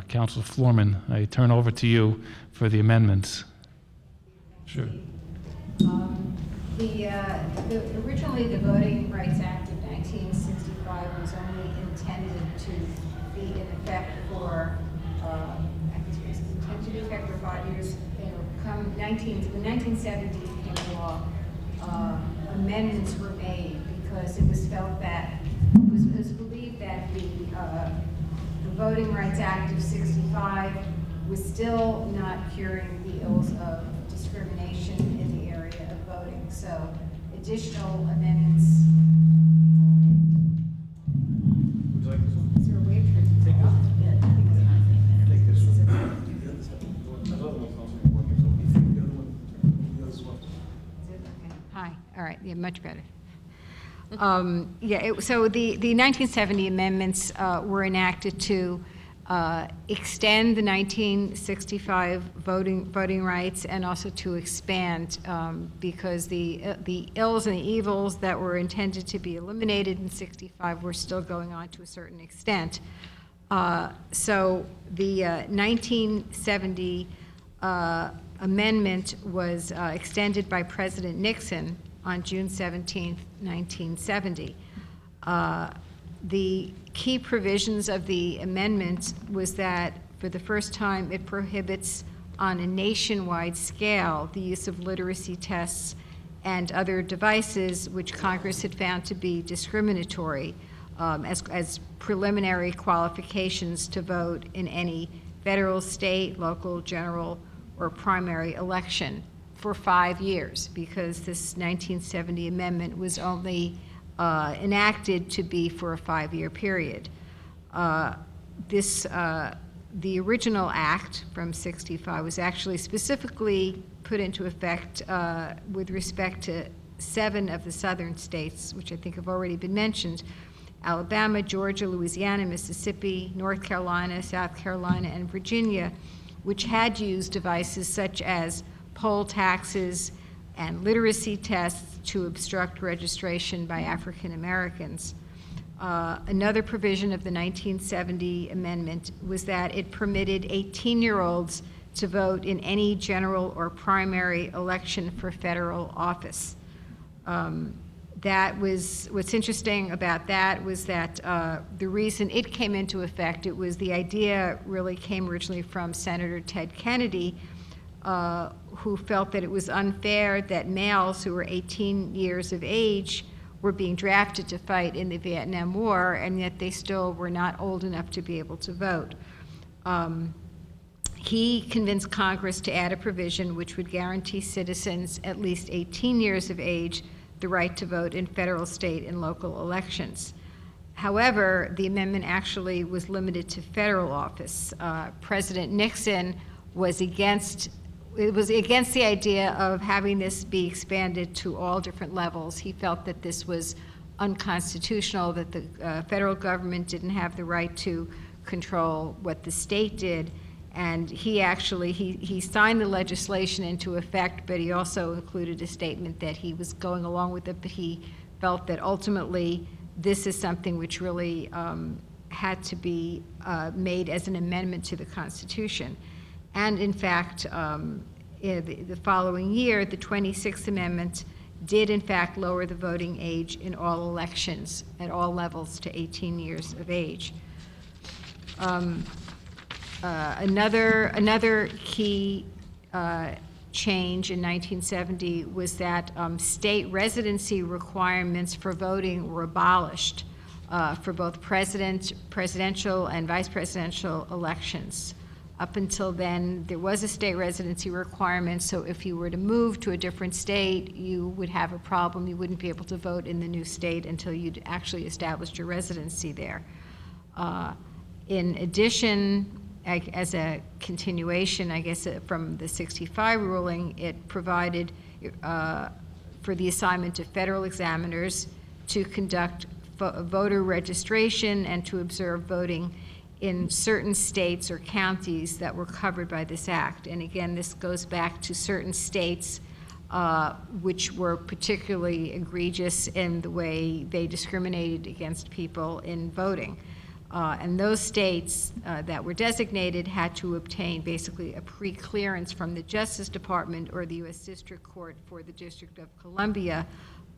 Councilor Florman, I turn over to you for the amendments. Sure. Originally, the Voting Rights Act of 1965 was only intended to be in effect for, intended to be in effect for 5 years. When 1970 became law, amendments were made because it was felt that, it was believed that the Voting Rights Act of 65 was still not curing the ills of discrimination in the area of voting. So additional amendments. Would you like this one? Is there a way for it to take off? Take this one. Hi, all right, yeah, much better. So the 1970 amendments were enacted to extend the 1965 voting rights and also to expand because the ills and the evils that were intended to be eliminated in 65 were still going on to a certain extent. So the 1970 amendment was extended by President Nixon on June 17, 1970. The key provisions of the amendment was that for the first time it prohibits on a nationwide scale the use of literacy tests and other devices which Congress had found to be discriminatory as preliminary qualifications to vote in any federal, state, local, general, or primary election for 5 years, because this 1970 amendment was only enacted to be for a 5-year period. The original act from '65 was actually specifically put into effect with respect to 7 of the southern states, which I think have already been mentioned: Alabama, Georgia, Louisiana, Mississippi, North Carolina, South Carolina, and Virginia, which had used devices such as poll taxes and literacy tests to obstruct registration by African Americans. Another provision of the 1970 amendment was that it permitted 18-year-olds to vote in any general or primary election for federal office. That was, what's interesting about that was that the reason it came into effect, it was the idea really came originally from Senator Ted Kennedy, who felt that it was unfair that males who were 18 years of age were being drafted to fight in the Vietnam War, and yet they still were not old enough to be able to vote. He convinced Congress to add a provision which would guarantee citizens at least 18 years of age the right to vote in federal, state, and local elections. However, the amendment actually was limited to federal office. President Nixon was against the idea of having this be expanded to all different levels. He felt that this was unconstitutional, that the federal government didn't have the right to control what the state did. And he actually, he signed the legislation into effect, but he also included a statement that he was going along with it, but he felt that ultimately this is something which really had to be made as an amendment to the Constitution. And in fact, the following year, the 26th Amendment did in fact lower the voting age in all elections at all levels to 18 years of age. Another key change in 1970 was that state residency requirements for voting were abolished for both presidential and vice presidential elections. Up until then, there was a state residency requirement, so if you were to move to a different state, you would have a problem. You wouldn't be able to vote in the new state until you'd actually established your residency there. In addition, as a continuation, I guess, from the '65 ruling, it provided for the assignment of federal examiners to conduct voter registration and to observe voting in certain states or counties that were covered by this act. And again, this goes back to certain states which were particularly egregious in the way they discriminated against people in voting. And those states that were designated had to obtain basically a pre-clearance from the Justice Department or the U.S. District Court for the District of Columbia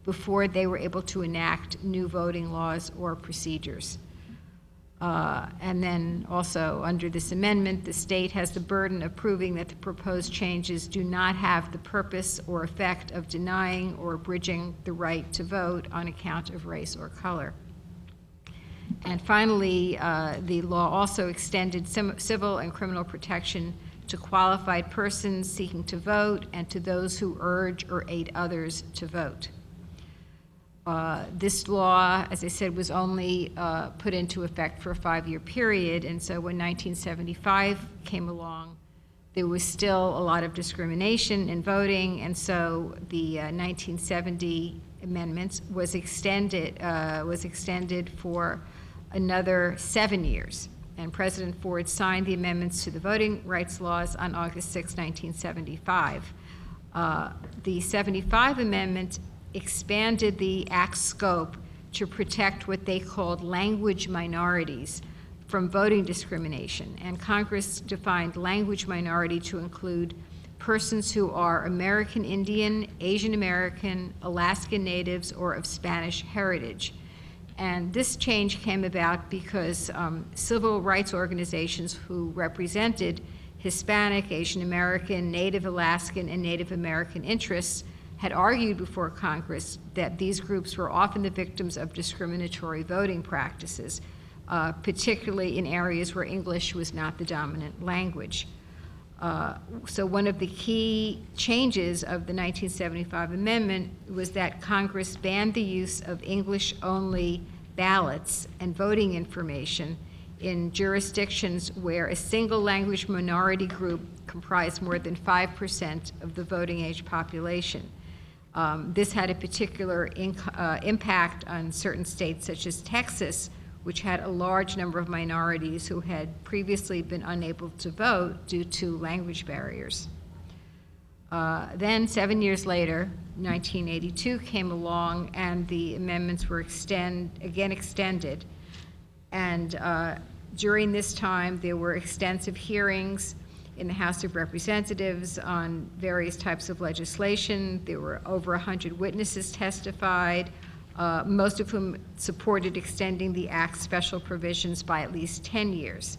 before they were able to enact new voting laws or procedures. And then also under this amendment, the state has the burden of proving that the proposed changes do not have the purpose or effect of denying or abridging the right to vote on account of race or color. And finally, the law also extended civil and criminal protection to qualified persons seeking to vote and to those who urge or aid others to vote. This law, as I said, was only put into effect for a 5-year period, and so when 1975 came along, there was still a lot of discrimination in voting, and so the 1970 amendments was extended for another 7 years. And President Ford signed the amendments to the voting rights laws on August 6, 1975. The 75 Amendment expanded the Act's scope to protect what they called language minorities from voting discrimination. And Congress defined language minority to include persons who are American Indian, Asian American, Alaskan Natives, or of Spanish heritage. And this change came about because civil rights organizations who represented Hispanic, Asian American, Native Alaskan, and Native American interests had argued before Congress that these groups were often the victims of discriminatory voting practices, particularly in areas where English was not the dominant language. So one of the key changes of the 1975 amendment was that Congress banned the use of English-only ballots and voting information in jurisdictions where a single language minority group comprised more than 5% of the voting age population. This had a particular impact on certain states such as Texas, which had a large number of minorities who had previously been unable to vote due to language barriers. Then 7 years later, 1982 came along and the amendments were again extended. And during this time, there were extensive hearings in the House of Representatives on various types of legislation. There were over 100 witnesses testified, most of whom supported extending the Act's special provisions by at least 10 years.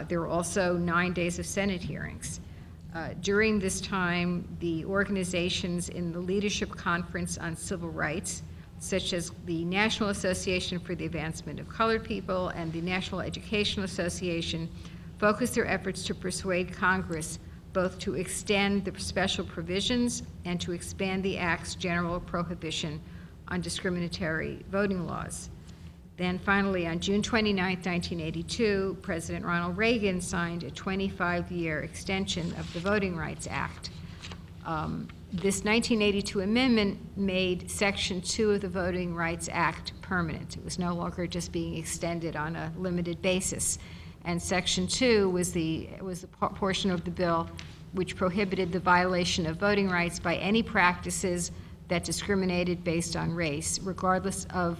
There were also 9 days of Senate hearings. During this time, the organizations in the Leadership Conference on Civil Rights, such as the National Association for the Advancement of Colored People and the National Educational Association, focused their efforts to persuade Congress both to extend the special provisions and to expand the Act's general prohibition on discriminatory voting laws. Then finally, on June 29, 1982, President Ronald Reagan signed a 25-year extension of the Voting Rights Act. This 1982 amendment made Section 2 of the Voting Rights Act permanent. It was no longer just being extended on a limited basis. And Section 2 was the portion of the bill which prohibited the violation of voting rights by any practices that discriminated based on race, regardless of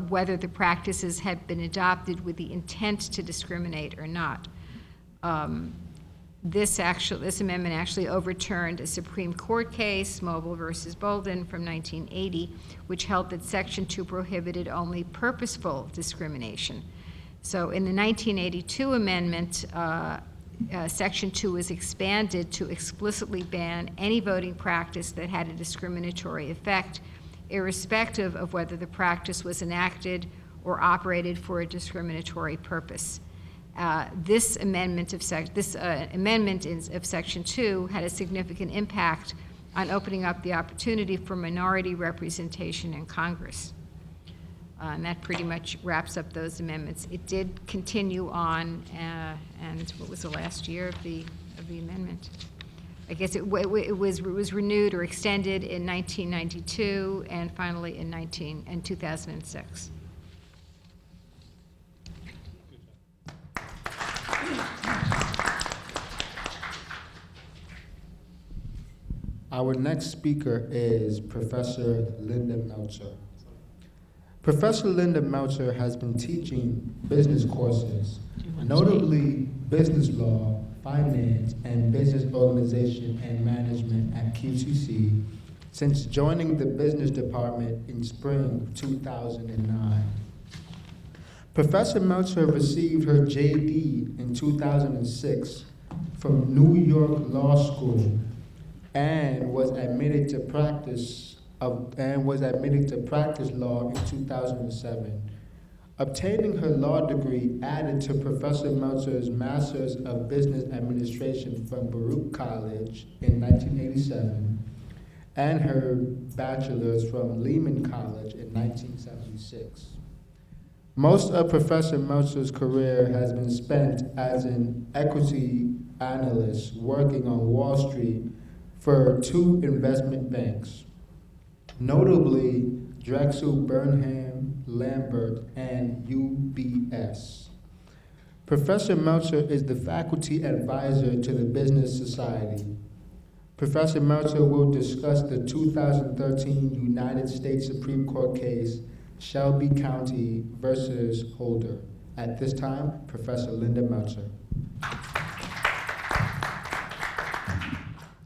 whether the practices had been adopted with the intent to discriminate or not. This amendment actually overturned a Supreme Court case, Mobile versus Bolden from 1980, which held that Section 2 prohibited only purposeful discrimination. So in the 1982 amendment, Section 2 was expanded to explicitly ban any voting practice that had a discriminatory effect, irrespective of whether the practice was enacted or operated for a discriminatory purpose. This amendment of Section 2 had a significant impact on opening up the opportunity for minority representation in Congress. And that pretty much wraps up those amendments. It did continue on, and what was the last year of the amendment? I guess it was renewed or extended in 1992, and finally in 2006. Our next speaker is Professor Linda Meltzer. Professor Linda Meltzer has been teaching business courses, notably business law, finance, and business organization and management at QCC since joining the business department in spring 2009. Professor Meltzer received her JD in 2006 from New York Law School and was admitted to practice law in 2007. Obtaining her law degree added to Professor Meltzer's Master's of Business Administration from Baruch College in 1987 and her bachelor's from Lehman College in 1976. Most of Professor Meltzer's career has been spent as an equity analyst working on Wall Street for 2 investment banks, notably Drexel Burnham Lambert and UBS. Professor Meltzer is the faculty advisor to the Business Society. Professor Meltzer will discuss the 2013 United States Supreme Court case, Shelby County versus Holder. At this time, Professor Linda Meltzer.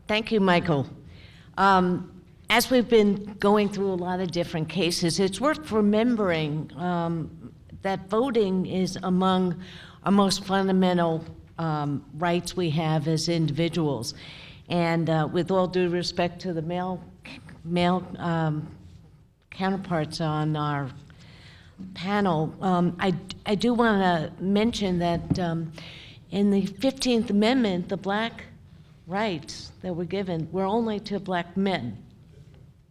Thank you, Michael. As we've been going through a lot of different cases, it's worth remembering that voting is among our most fundamental rights we have as individuals. And with all due respect to the male male counterparts on our panel, I do want to mention that in the 15th Amendment, the black rights that were given were only to black men.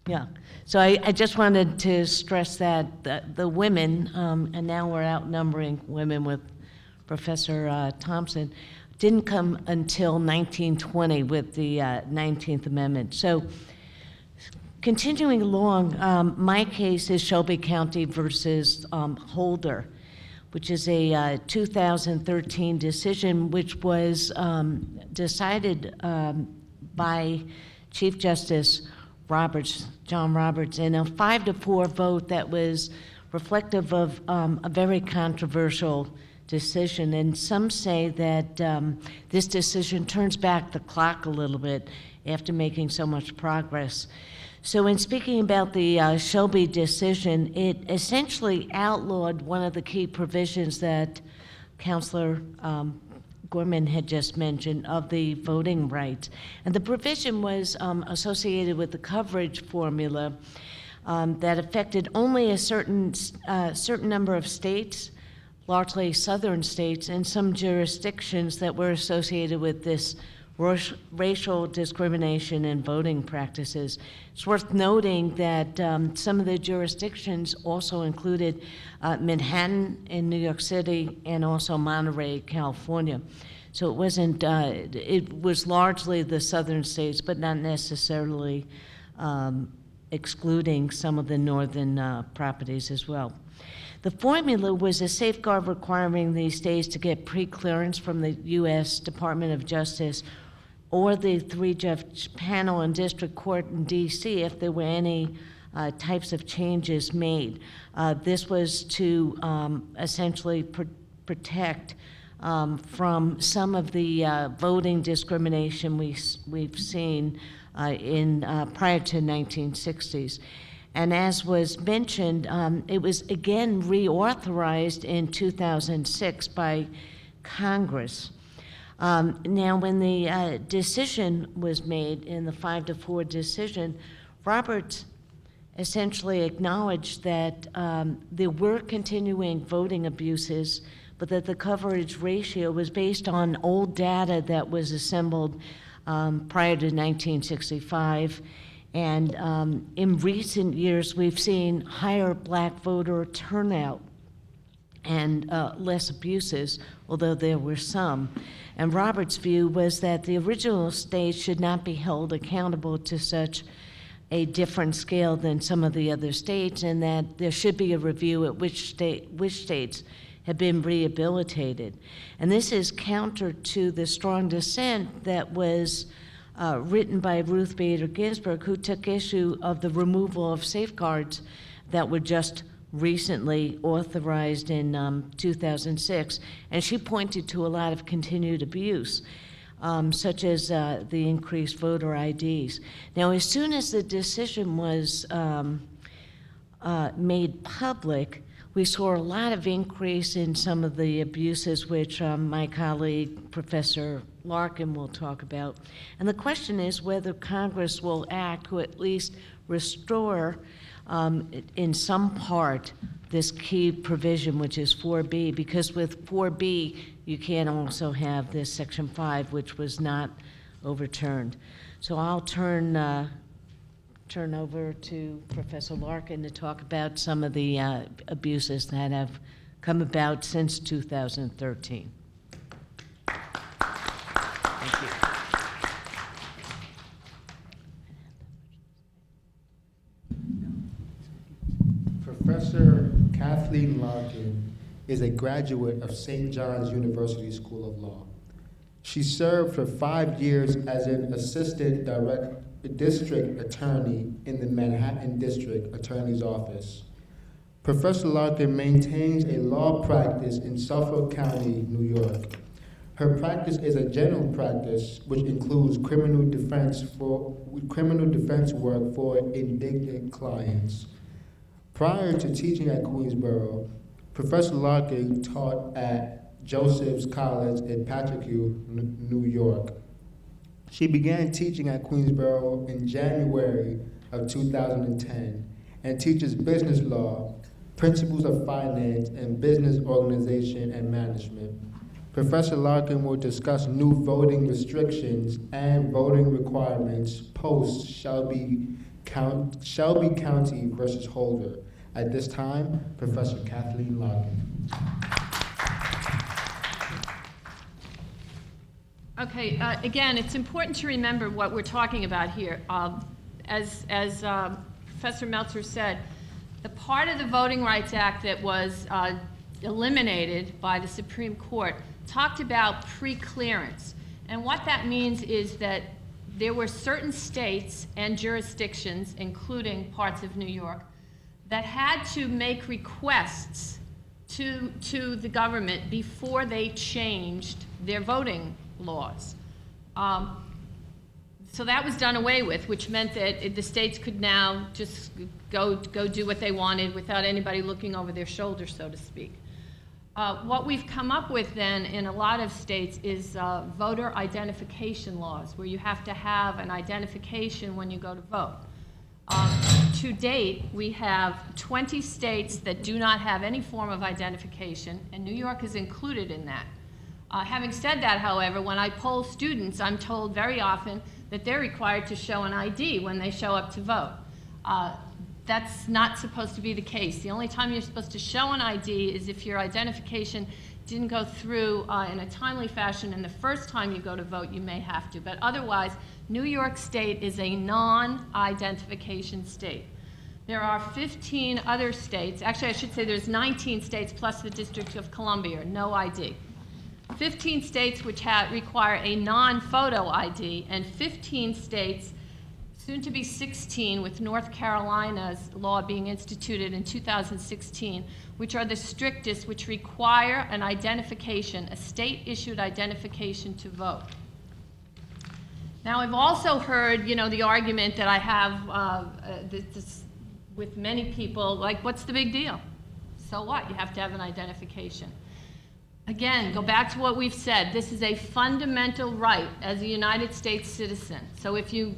Yeah, so I just wanted to stress that the women, and now we're outnumbering women with Professor Thompson, didn't come until 1920 with the 19th Amendment. So continuing along, my case is Shelby County versus Holder, which is a 2013 decision which was decided by Chief Justice John Roberts, in a 5-4 vote that was reflective of a very controversial decision. And some say that this decision turns back the clock a little bit after making so much progress. So in speaking about the Shelby decision, it essentially outlawed one of the key provisions that Counselor Gorman had just mentioned of the voting rights. And the provision was associated with the coverage formula that affected only a certain number of states, largely southern states, and some jurisdictions that were associated with this racial discrimination in voting practices. It's worth noting that some of the jurisdictions also included Manhattan in New York City and also Monterey, California. So it wasn't, it was largely the southern states, but not necessarily excluding some of the northern properties as well. The formula was a safeguard requiring these states to get pre-clearance from the U.S. Department of Justice or the 3-judge panel in district court in D.C. if there were any types of changes made. This was to essentially protect from some of the voting discrimination we've seen in prior to 1960s. And as was mentioned, it was again reauthorized in 2006 by Congress. Now, when the decision was made in the 5-4 decision, Roberts essentially acknowledged that there were continuing voting abuses, but that the coverage ratio was based on old data that was assembled prior to 1965. And in recent years, we've seen higher black voter turnout and less abuses, although there were some. And Roberts' view was that the original states should not be held accountable to such a different scale than some of the other states, and that there should be a review at which states have been rehabilitated. And this is counter to the strong dissent that was written by Ruth Bader Ginsburg, who took issue of the removal of safeguards that were just recently authorized in 2006. And she pointed to a lot of continued abuse, such as the increased voter IDs. Now, as soon as the decision was made public, we saw a lot of increase in some of the abuses, which my colleague, Professor Larkin, will talk about. And the question is whether Congress will act to at least restore, in some part, this key provision, which is 4B, because with 4B, you can also have this Section 5, which was not overturned. So I'll turn over to Professor Larkin to talk about some of the abuses that have come about since 2013. Thank you. Professor Kathleen Larkin is a graduate of St. John's University School of Law. She served for 5 years as an assistant district attorney in the Manhattan District Attorney's Office. Professor Larkin maintains a law practice in Suffolk County, New York. Her practice is a general practice which includes criminal defense work for indigent clients. Prior to teaching at Queensborough, Professor Larkin taught at Joseph's College in Patchogue, New York. She began teaching at Queensborough in January of 2010 and teaches business law, principles of finance, and business organization and management. Professor Larkin will discuss new voting restrictions and voting requirements post Shelby County versus Holder. At this time, Professor Kathleen Larkin. Okay, again, it's important to remember what we're talking about here. As Professor Meltzer said, the part of the Voting Rights Act that was eliminated by the Supreme Court talked about pre-clearance. And what that means is that there were certain states and jurisdictions, including parts of New York, that had to make requests to the government before they changed their voting laws. So that was done away with, which meant that the states could now just go do what they wanted without anybody looking over their shoulder, so to speak. What we've come up with then in a lot of states is voter identification laws, where you have to have an identification when you go to vote. To date, we have 20 states that do not have any form of identification, and New York is included in that. Having said that, however, when I poll students, I'm told very often that they're required to show an ID when they show up to vote. That's not supposed to be the case. The only time you're supposed to show an ID is if your identification didn't go through in a timely fashion, and the first time you go to vote, you may have to. But otherwise, New York State is a non-identification state. There are 15 other states, actually I should say there's 19 states plus the District of Columbia, no ID. 15 states which require a non-photo ID, and 15 states, soon to be 16, with North Carolina's law being instituted in 2016, which are the strictest, which require an identification, a state-issued identification to vote. Now, I've also heard, the argument that I have with many people, like, what's the big deal? So what? You have to have an identification. Again, go back to what we've said. This is a fundamental right as a United States citizen. So if you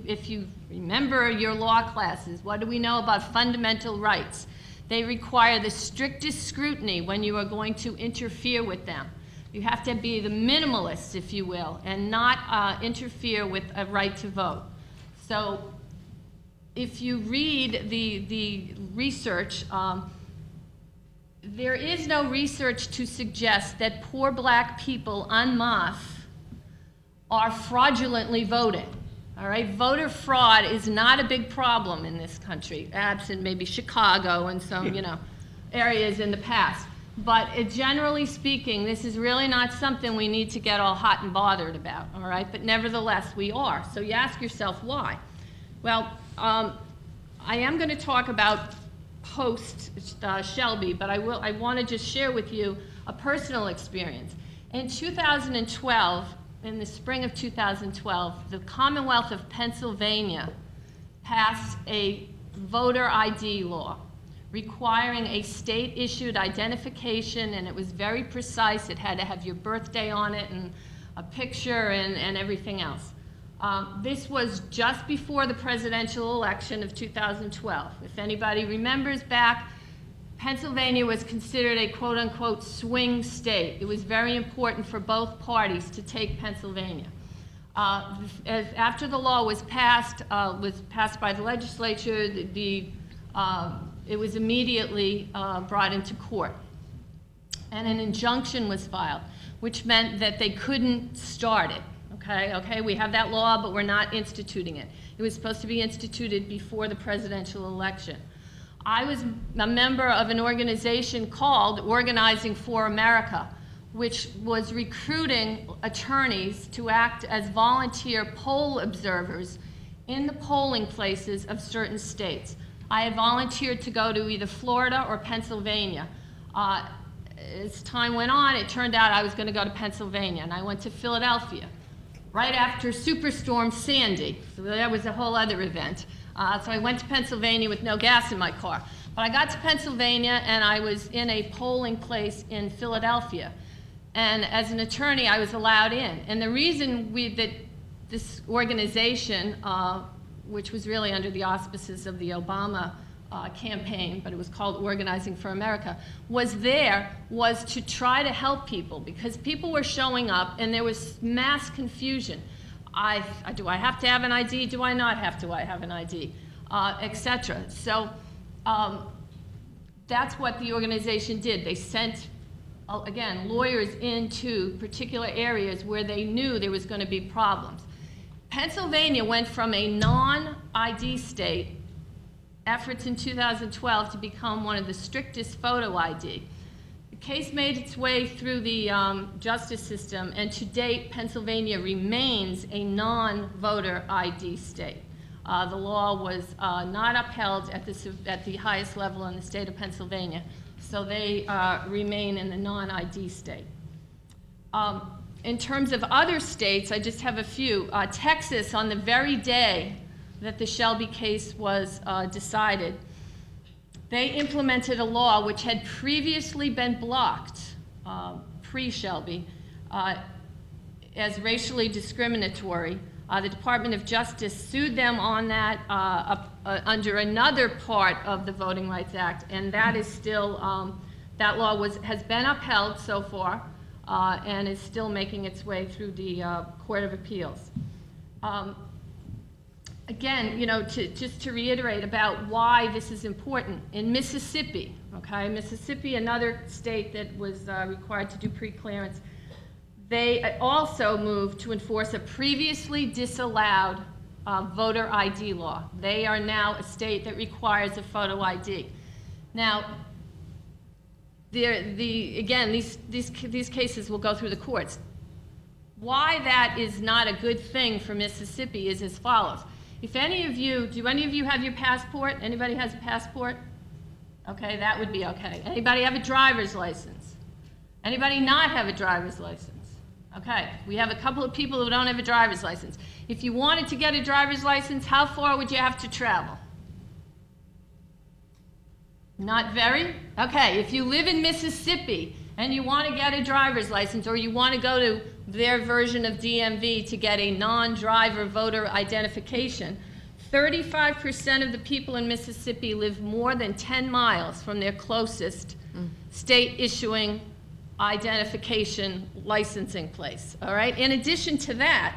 remember your law classes, what do we know about fundamental rights? They require the strictest scrutiny when you are going to interfere with them. You have to be the minimalist, if you will, and not interfere with a right to vote. So if you read the research, there is no research to suggest that poor black people en masse are fraudulently voting. All right, voter fraud is not a big problem in this country, absent maybe Chicago and some, areas in the past. But generally speaking, this is really not something we need to get all hot and bothered about, all right? But nevertheless, we are. So you ask yourself, why? Well, I am going to talk about post Shelby, but I want to just share with you a personal experience. In 2012, in the spring of 2012, the Commonwealth of Pennsylvania passed a voter ID law requiring a state-issued identification, and it was very precise. It had to have your birthday on it and a picture and everything else. This was just before the presidential election of 2012. If anybody remembers back, Pennsylvania was considered a quote-unquote swing state. It was very important for both parties to take Pennsylvania. After the law was passed by the legislature, it was immediately brought into court. And an injunction was filed, which meant that they couldn't start it. Okay, we have that law, but we're not instituting it. It was supposed to be instituted before the presidential election. I was a member of an organization called Organizing for America, which was recruiting attorneys to act as volunteer poll observers in the polling places of certain states. I had volunteered to go to either Florida or Pennsylvania. As time went on, it turned out I was going to go to Pennsylvania, and I went to Philadelphia right after Superstorm Sandy. So that was a whole other event. So I went to Pennsylvania with no gas in my car. But I got to Pennsylvania, and I was in a polling place in Philadelphia. And as an attorney, I was allowed in. And the reason that this organization which was really under the auspices of the Obama campaign, but it was called Organizing for America, was to try to help people, because people were showing up and there was mass confusion. Do I have to have an ID? Do I not have to have an ID? Etc. So that's what the organization did. They sent, again, lawyers into particular areas where they knew there was going to be problems. Pennsylvania went from a non-ID state, efforts in 2012, to become one of the strictest photo ID. The case made its way through the justice system, and to date, Pennsylvania remains a non-voter ID state. The law was not upheld at the highest level in the state of Pennsylvania, so they remain in the non-ID state. In terms of other states, I just have a few. Texas, on the very day that the Shelby case was decided, they implemented a law which had previously been blocked, pre-Shelby, as racially discriminatory. The Department of Justice sued them on that under another part of the Voting Rights Act, and that is still, that law has been upheld so far and is still making its way through the Court of Appeals. Again, you know, just to reiterate about why this is important, in Mississippi, okay, Mississippi, another state that was required to do pre-clearance, they also moved to enforce a previously disallowed voter ID law. They are now a state that requires a photo ID. Now, again, these cases will go through the courts. Why that is not a good thing for Mississippi is as follows. If any of you, do any of you have your passport? Anybody has a passport? Okay, that would be okay. Anybody have a driver's license? Anybody not have a driver's license? Okay, we have a couple of people who don't have a driver's license. If you wanted to get a driver's license, how far would you have to travel? Not very? Okay, if you live in Mississippi and you want to get a driver's license, or you want to go to their version of DMV to get a non-driver voter identification, 35% of the people in Mississippi live more than 10 miles from their closest state issuing identification licensing place, all right? In addition to that,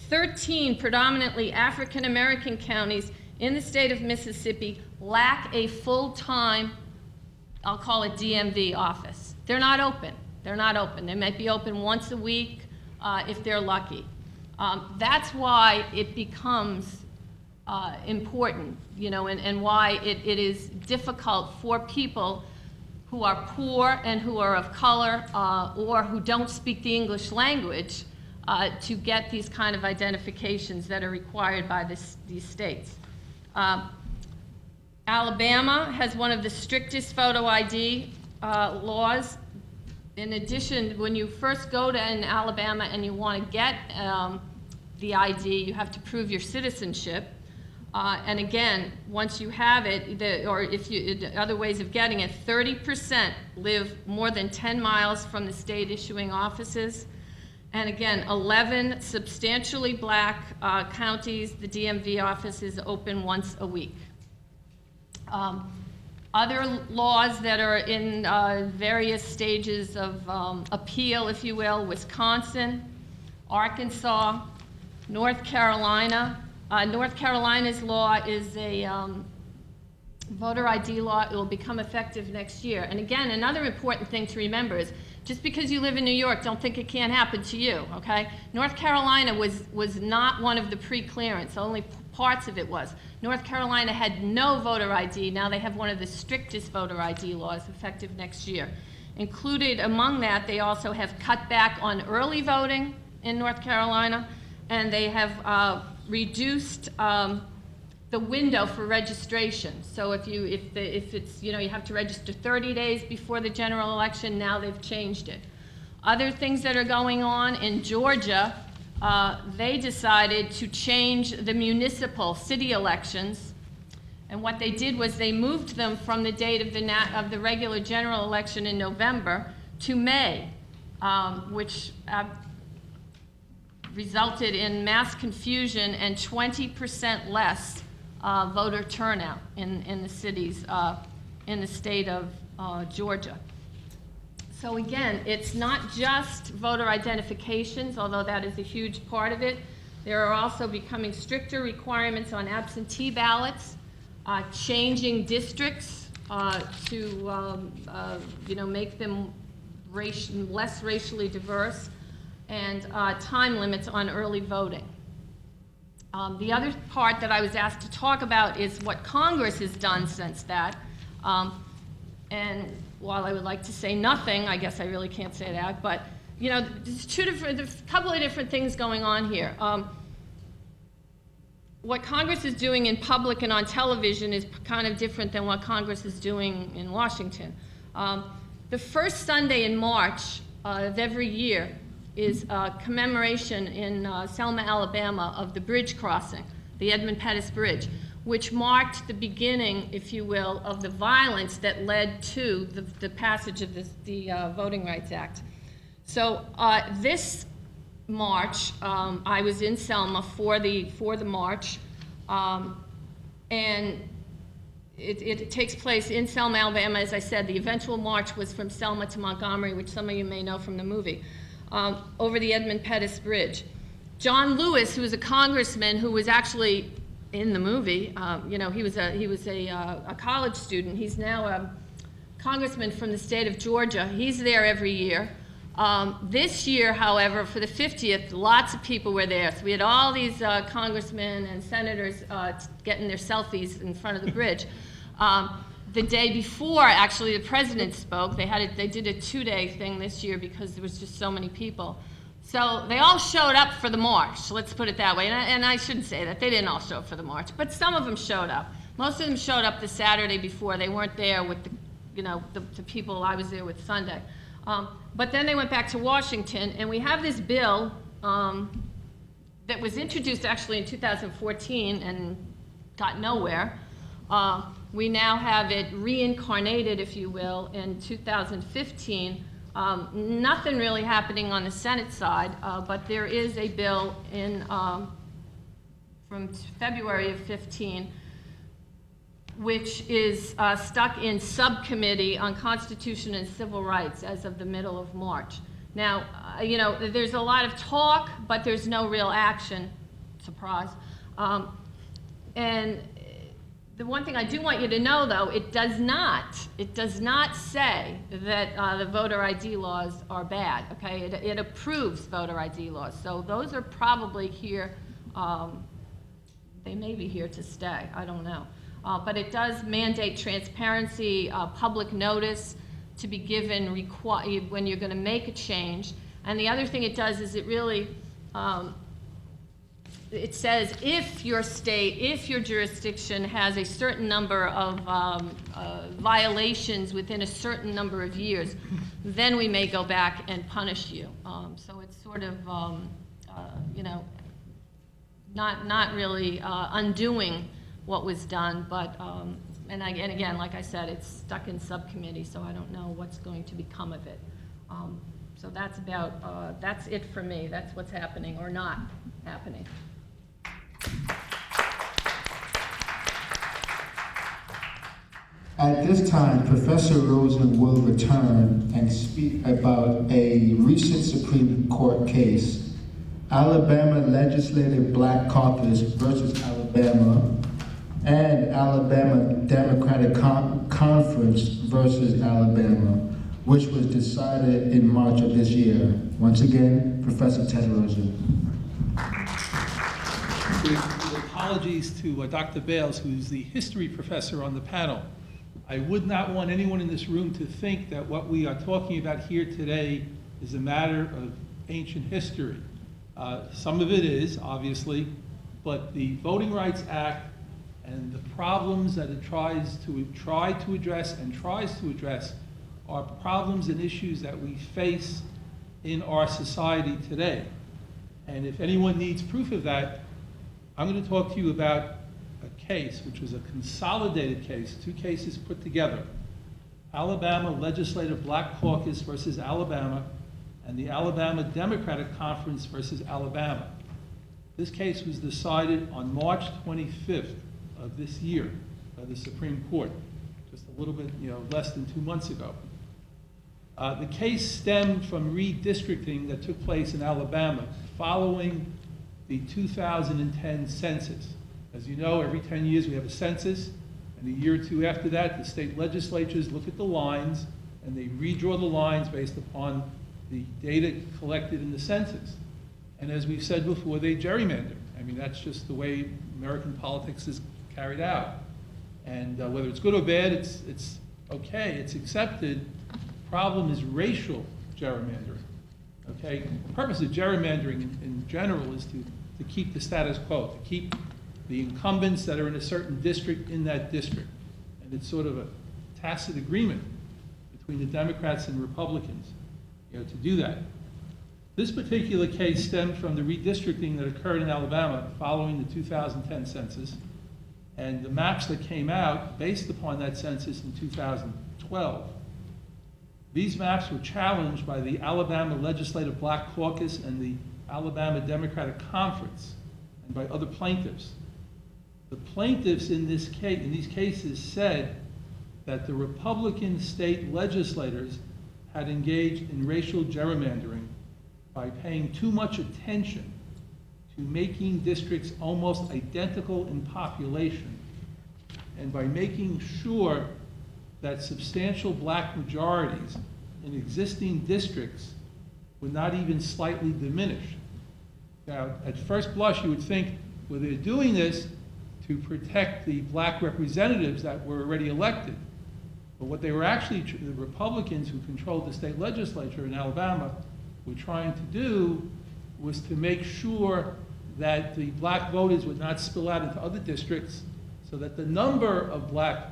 13 predominantly African American counties in the state of Mississippi lack a full-time, I'll call it DMV office. They're not open. They're not open. They might be open once a week if they're lucky. That's why it becomes important, you know, and why it is difficult for people who are poor and who are of color or who don't speak the English language to get these kind of identifications that are required by these states. Alabama has one of the strictest photo ID laws. In addition, when you first go to Alabama and you want to get the ID, you have to prove your citizenship. And again, once you have it, or if you, other ways of getting it, 30% live more than 10 miles from the state issuing offices. And again, 11 substantially black counties, the DMV office is open once a week. Other laws that are in various stages of appeal, if you will, Wisconsin, Arkansas, North Carolina. North Carolina's law is a voter ID law. It will become effective next year. And again, another important thing to remember is just because you live in New York, don't think it can't happen to you, okay? North Carolina was not one of the pre-clearance, only parts of it was. North Carolina had no voter ID. Now they have one of the strictest voter ID laws effective next year. Included among that, they also have cut back on early voting in North Carolina, and they have reduced the window for registration. So if it's, you know, you have to register 30 days before the general election, now they've changed it. Other things that are going on in Georgia, they decided to change the municipal city elections, and what they did was they moved them from the date of the regular general election in November to May, which resulted in mass confusion and 20% less voter turnout in the cities, in the state of Georgia. So again, it's not just voter identifications, although that is a huge part of it. There are also becoming stricter requirements on absentee ballots, changing districts to make them less racially diverse, and time limits on early voting. The other part that I was asked to talk about is what Congress has done since that. And while I would like to say nothing, I guess I really can't say that, but there's a couple of different things going on here. What Congress is doing in public and on television is kind of different than what Congress is doing in Washington. The first Sunday in March of every year is a commemoration in Selma, Alabama, of the bridge crossing, the Edmund Pettus Bridge, which marked the beginning, if you will, of the violence that led to the passage of the Voting Rights Act. So this March, I was in Selma for the march, and it takes place in Selma, Alabama. As I said, the eventual march was from Selma to Montgomery, which some of you may know from the movie, over the Edmund Pettus Bridge. John Lewis, who was a congressman who was actually in the movie, he was a college student. He's now a congressman from the state of Georgia. He's there every year. This year, however, for the 50th, lots of people were there. So we had all these congressmen and senators getting their selfies in front of the bridge. The day before, actually, the president spoke. They did a 2-day thing this year because there was just so many people. So they all showed up for the march, let's put it that way. And I shouldn't say that. They didn't all show up for the march, but some of them showed up. Most of them showed up the Saturday before. They weren't there with the people I was there with Sunday. But then they went back to Washington, and we have this bill that was introduced actually in 2014 and got nowhere. We now have it reincarnated, if you will, in 2015. Nothing really happening on the Senate side, but there is a bill from February of 15 which is stuck in subcommittee on Constitution and Civil Rights as of the middle of March. Now, there's a lot of talk, but there's no real action. Surprise. And the one thing I do want you to know, though, it does not say that the voter ID laws are bad, okay? It approves voter ID laws. So those are probably here, they may be here to stay, I don't know. But it does mandate transparency, public notice to be given when you're going to make a change. And the other thing it does is it really, it says if your state, if your jurisdiction has a certain number of violations within a certain number of years, then we may go back and punish you. So it's sort of, not really undoing what was done, but, and again, like I said, it's stuck in subcommittee, so I don't know what's going to become of it. So that's about, that's it for me. That's what's happening or not happening. At this time, Professor Rosen will return and speak about a recent Supreme Court case, Alabama Legislative Black Caucus versus Alabama, and Alabama Democratic Conference versus Alabama, which was decided in March of this year. Once again, Professor Ted Rosen. With apologies to Dr. Bales, who's the history professor on the panel. I would not want anyone in this room to think that what we are talking about here today is a matter of ancient history. Some of it is, obviously, but the Voting Rights Act and the problems that it tries to address are problems and issues that we face in our society today. And if anyone needs proof of that, I'm going to talk to you about a case, which was a consolidated case, 2 cases put together. Alabama Legislative Black Caucus versus Alabama, and the Alabama Democratic Conference versus Alabama. This case was decided on March 25th, of this year by the Supreme Court, just a little bit, less than 2 months ago. The case stemmed from redistricting that took place in Alabama following the 2010 census. As you know, every 10 years we have a census, and a year or two after that, the state legislatures look at the lines and they redraw the lines based upon the data collected in the census. And as we've said before, they gerrymander. I mean, that's just the way American politics is carried out. And whether it's good or bad, it's okay, it's accepted. The problem is racial gerrymandering. Okay? The purpose of gerrymandering in general is to keep the status quo, to keep the incumbents that are in a certain district in that district. And it's sort of a tacit agreement between the Democrats and Republicans, to do that. This particular case stemmed from the redistricting that occurred in Alabama following the 2010 census, and the maps that came out based upon that census in 2012. These maps were challenged by the Alabama Legislative Black Caucus and the Alabama Democratic Conference, and by other plaintiffs. The plaintiffs in these cases said that the Republican state legislators had engaged in racial gerrymandering by paying too much attention to making districts almost identical in population, and by making sure that substantial black majorities in existing districts would not even slightly diminish. Now, at first blush, you would think, well, they're doing this to protect the black representatives that were already elected. But what they were actually, the Republicans who controlled the state legislature in Alabama were trying to do was to make sure that the black voters would not spill out into other districts, so that the number of black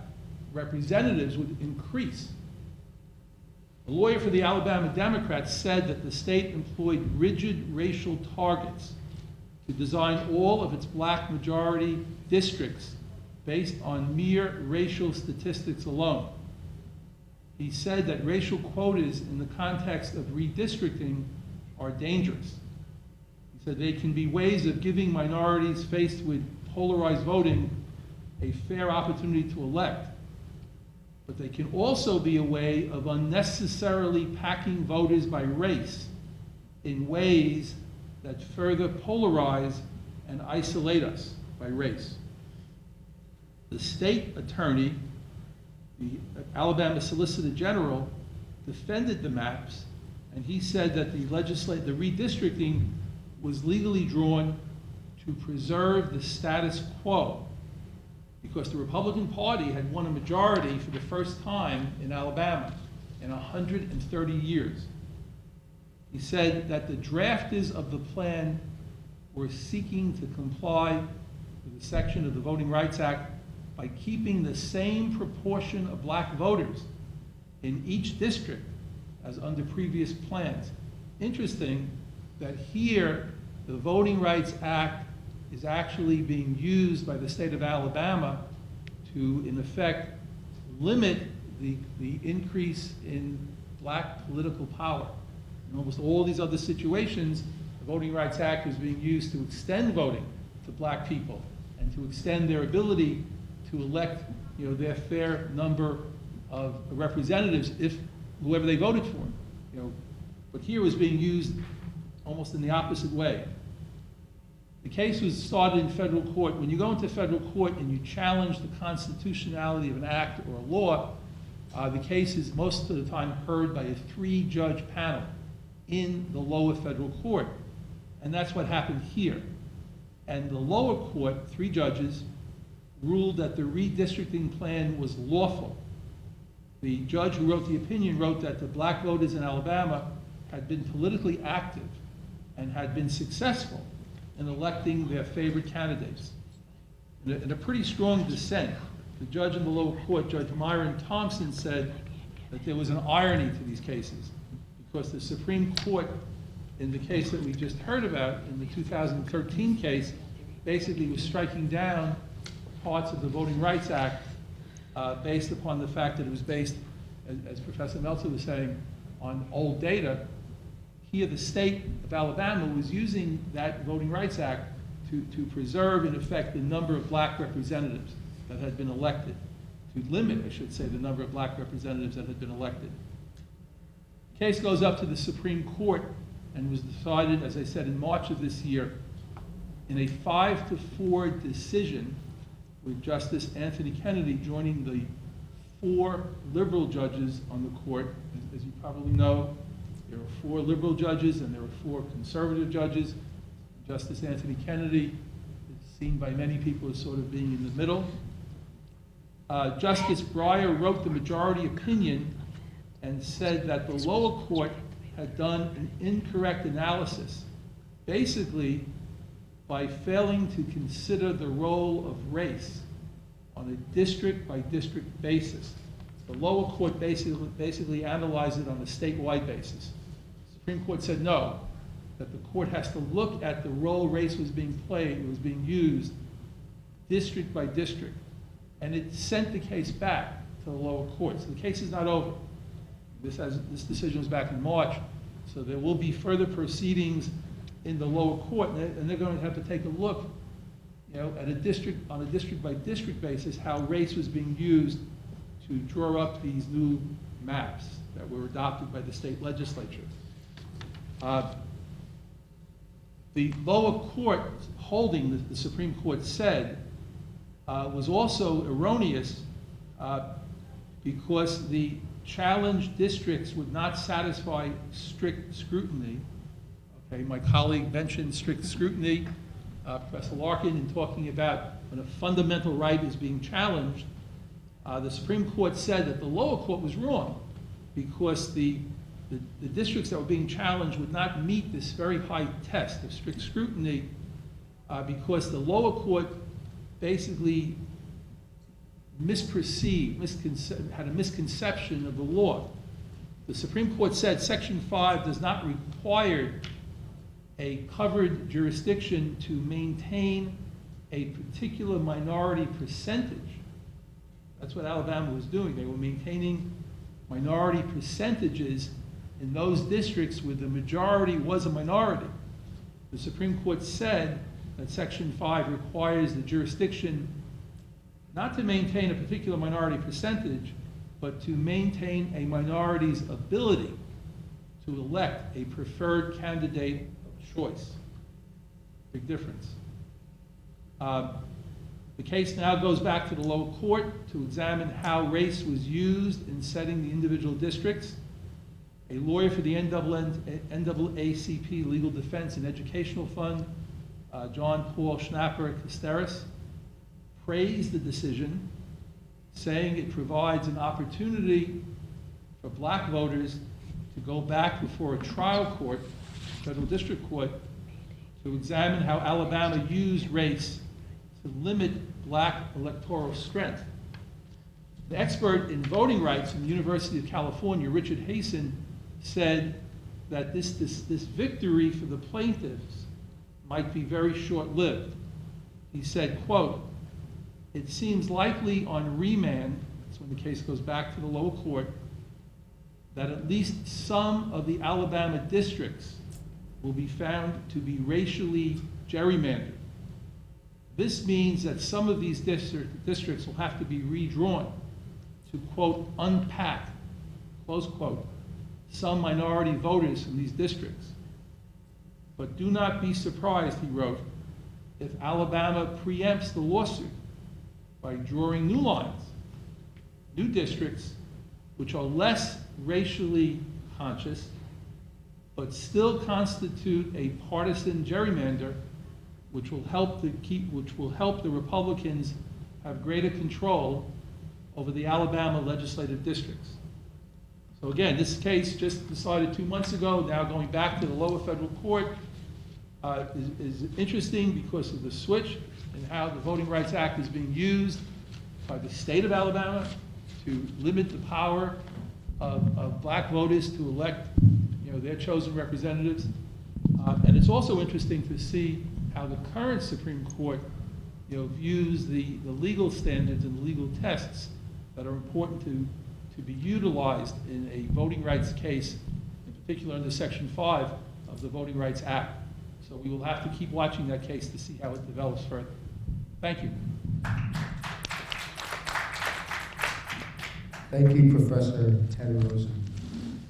representatives would increase. A lawyer for the Alabama Democrats said that the state employed rigid racial targets to design all of its black majority districts based on mere racial statistics alone. He said that racial quotas in the context of redistricting are dangerous. He said they can be ways of giving minorities faced with polarized voting a fair opportunity to elect, but they can also be a way of unnecessarily packing voters by race in ways that further polarize and isolate us by race. The state attorney, the Alabama Solicitor General, defended the maps, and he said that the redistricting was legally drawn to preserve the status quo, because the Republican Party had won a majority for the first time in Alabama in 130 years. He said that the drafters of the plan were seeking to comply with a section of the Voting Rights Act by keeping the same proportion of black voters in each district as under previous plans. Interesting that here the Voting Rights Act is actually being used by the state of Alabama to, in effect, limit the increase in black political power. In almost all these other situations, the Voting Rights Act is being used to extend voting to black people and to extend their ability to elect, their fair number of representatives, if whoever they voted for. But here it was being used almost in the opposite way. The case was started in federal court. When you go into federal court and you challenge the constitutionality of an act or a law, the case is most of the time heard by a 3-judge panel in the lower federal court. And that's what happened here. And the lower court, 3 judges, ruled that the redistricting plan was lawful. The judge who wrote the opinion wrote that the black voters in Alabama had been politically active and had been successful in electing their favorite candidates. In a pretty strong dissent, the judge in the lower court, Judge Myron Thompson, said that there was an irony to these cases, because the Supreme Court, in the case that we just heard about, in the 2013 case, basically was striking down parts of the Voting Rights Act based upon the fact that it was based, as Professor Meltzer was saying, on old data. Here, the state of Alabama was using that Voting Rights Act to preserve, in effect, the number of black representatives that had been elected, to limit, I should say, the number of black representatives that had been elected. The case goes up to the Supreme Court and was decided, as I said, in March of this year, in a 5-4 decision, with Justice Anthony Kennedy joining the 4 liberal judges on the court. As you probably know, there are 4 liberal judges and there are 4 conservative judges. Justice Anthony Kennedy is seen by many people as sort of being in the middle. Justice Breyer wrote the majority opinion and said that the lower court had done an incorrect analysis, basically by failing to consider the role of race on a district-by-district basis. The lower court basically analyzed it on a statewide basis. The Supreme Court said no, that the court has to look at the role race was being played, was being used, district by district. And it sent the case back to the lower court. So the case is not over. This decision was back in March, so there will be further proceedings in the lower court, and they're going to have to take a look, at a district by district basis, how race was being used to draw up these new maps that were adopted by the state legislature. The lower court holding that the Supreme Court said was also erroneous because the challenged districts would not satisfy strict scrutiny. Okay, my colleague mentioned strict scrutiny. Professor Larkin, in talking about when a fundamental right is being challenged, the Supreme Court said that the lower court was wrong because the districts that were being challenged would not meet this very high test of strict scrutiny because the lower court basically had a misconception of the law. The Supreme Court said Section 5 does not require a covered jurisdiction to maintain a particular minority percentage. That's what Alabama was doing. They were maintaining minority percentages in those districts where the majority was a minority. The Supreme Court said that Section 5 requires the jurisdiction not to maintain a particular minority percentage, but to maintain a minority's ability to elect a preferred candidate of choice. Big difference. The case now goes back to the lower court to examine how race was used in setting the individual districts. A lawyer for the NAACP Legal Defense and Educational Fund, John Paul Schnapper-Casteris, praised the decision, saying it provides an opportunity for black voters to go back before a trial court, federal district court, to examine how Alabama used race to limit black electoral strength. The expert in voting rights from the University of California, Richard Hasen, said that this victory for the plaintiffs might be very short-lived. He said, quote, "It seems likely on remand," that's when the case goes back to the lower court, "that at least some of the Alabama districts will be found to be racially gerrymandered. This means that some of these districts will have to be redrawn to, quote, unpack," close quote, "some minority voters from these districts. But do not be surprised," he wrote, "if Alabama preempts the lawsuit by drawing new lines, new districts, which are less racially conscious, but still constitute a partisan gerrymander, which will help the Republicans have greater control over the Alabama legislative districts." So again, this case just decided 2 months ago, now going back to the lower federal court, is interesting because of the switch in how the Voting Rights Act is being used by the state of Alabama to limit the power of black voters to elect their chosen representatives. And it's also interesting to see how the current Supreme Court views the legal standards and legal tests that are important to be utilized in a voting rights case, in particular under Section 5 of the Voting Rights Act. So we will have to keep watching that case to see how it develops further. Thank you. Thank you, Professor Teddy Rosen.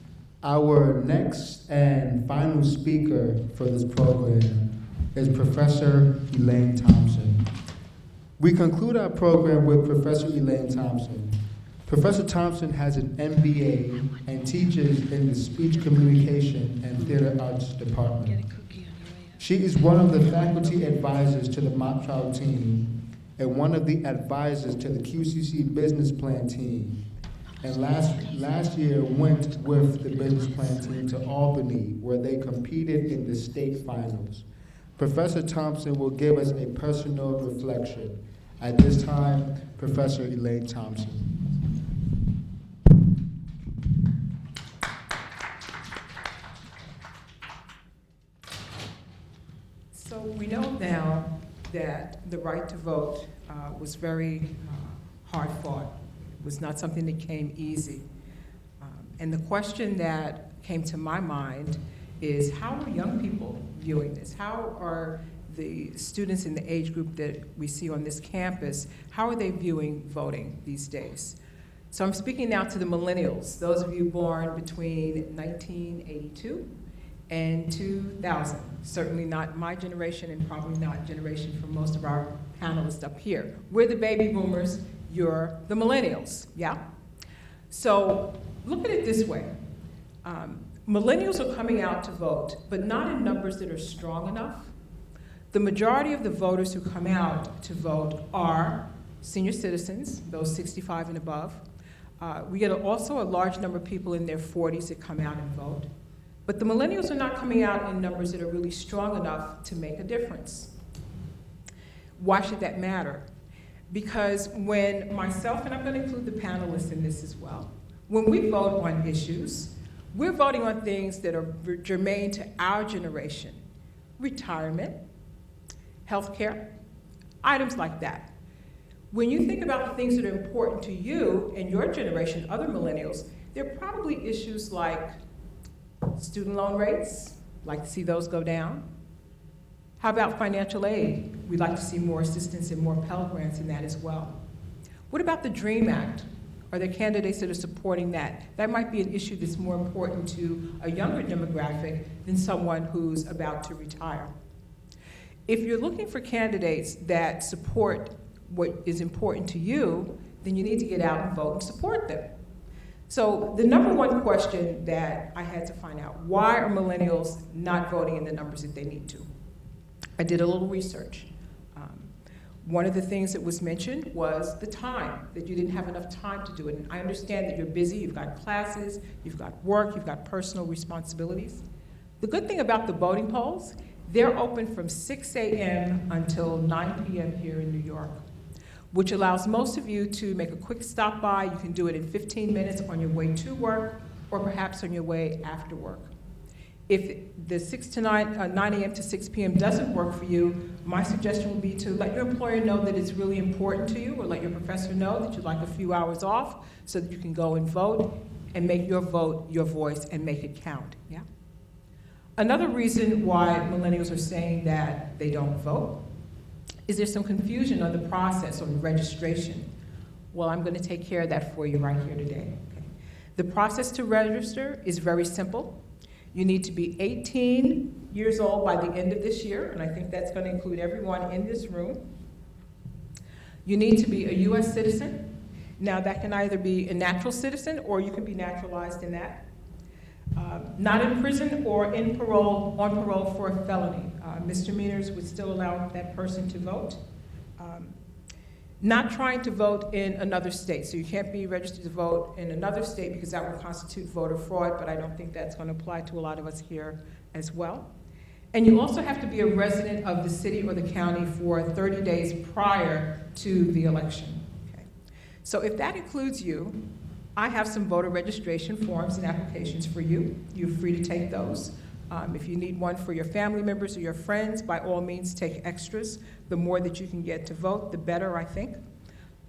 Our next and final speaker for this program is Professor Elaine Thompson. We conclude our program with Professor Elaine Thompson. Professor Thompson has an MBA and teaches in the Speech Communication and Theater Arts Department. She is one of the faculty advisors to the mock trial team and one of the advisors to the QCC business plan team. And last year went with the business plan team to Albany, where they competed in the state finals. Professor Thompson will give us a personal reflection. At this time, Professor Elaine Thompson. So we know now that the right to vote was very hard fought. It was not something that came easy. And the question that came to my mind is, how are young people viewing this? How are the students in the age group that we see on this campus, how are they viewing voting these days? So I'm speaking now to the millennials, those of you born between 1982 and 2000. Certainly not my generation and probably not generation for most of our panelists up here. We're the baby boomers, you're the millennials, yeah? So look at it this way. Millennials are coming out to vote, but not in numbers that are strong enough. The majority of the voters who come out to vote are senior citizens, those 65 and above. We get also a large number of people in their 40s that come out and vote. But the millennials are not coming out in numbers that are really strong enough to make a difference. Why should that matter? Because when myself, and I'm going to include the panelists in this as well, when we vote on issues, we're voting on things that are germane to our generation. Retirement, healthcare, items like that. When you think about the things that are important to you and your generation, other millennials, there are probably issues like student loan rates, like to see those go down. How about financial aid? We'd like to see more assistance and more Pell Grants in that as well. What about the DREAM Act? Are there candidates that are supporting that? That might be an issue that's more important to a younger demographic than someone who's about to retire. If you're looking for candidates that support what is important to you, then you need to get out and vote and support them. So the number one question that I had to find out, why are millennials not voting in the numbers that they need to? I did a little research. One of the things that was mentioned was the time, that you didn't have enough time to do it. And I understand that you're busy, you've got classes, you've got work, you've got personal responsibilities. The good thing about the voting polls, they're open from 6 a.m. until 9 p.m. here in New York, which allows most of you to make a quick stop by. You can do it in 15 minutes on your way to work or perhaps on your way after work. If the 9 a.m. to 6 p.m. doesn't work for you, my suggestion would be to let your employer know that it's really important to you, or let your professor know that you'd like a few hours off so that you can go and vote and make your vote your voice and make it count, yeah? Another reason why millennials are saying that they don't vote is there's some confusion on the process, on registration. Well, I'm going to take care of that for you right here today. Okay. The process to register is very simple. You need to be 18 years old by the end of this year, and I think that's going to include everyone in this room. You need to be a U.S. citizen. Now, that can either be a natural citizen or you can be naturalized in that. Not in prison or on parole for a felony. Misdemeanors would still allow that person to vote. Not trying to vote in another state. So you can't be registered to vote in another state because that would constitute voter fraud, but I don't think that's going to apply to a lot of us here as well. And you also have to be a resident of the city or the county for 30 days prior to the election. Okay. So if that includes you, I have some voter registration forms and applications for you. You're free to take those. If you need one for your family members or your friends, by all means, take extras. The more that you can get to vote, the better, I think.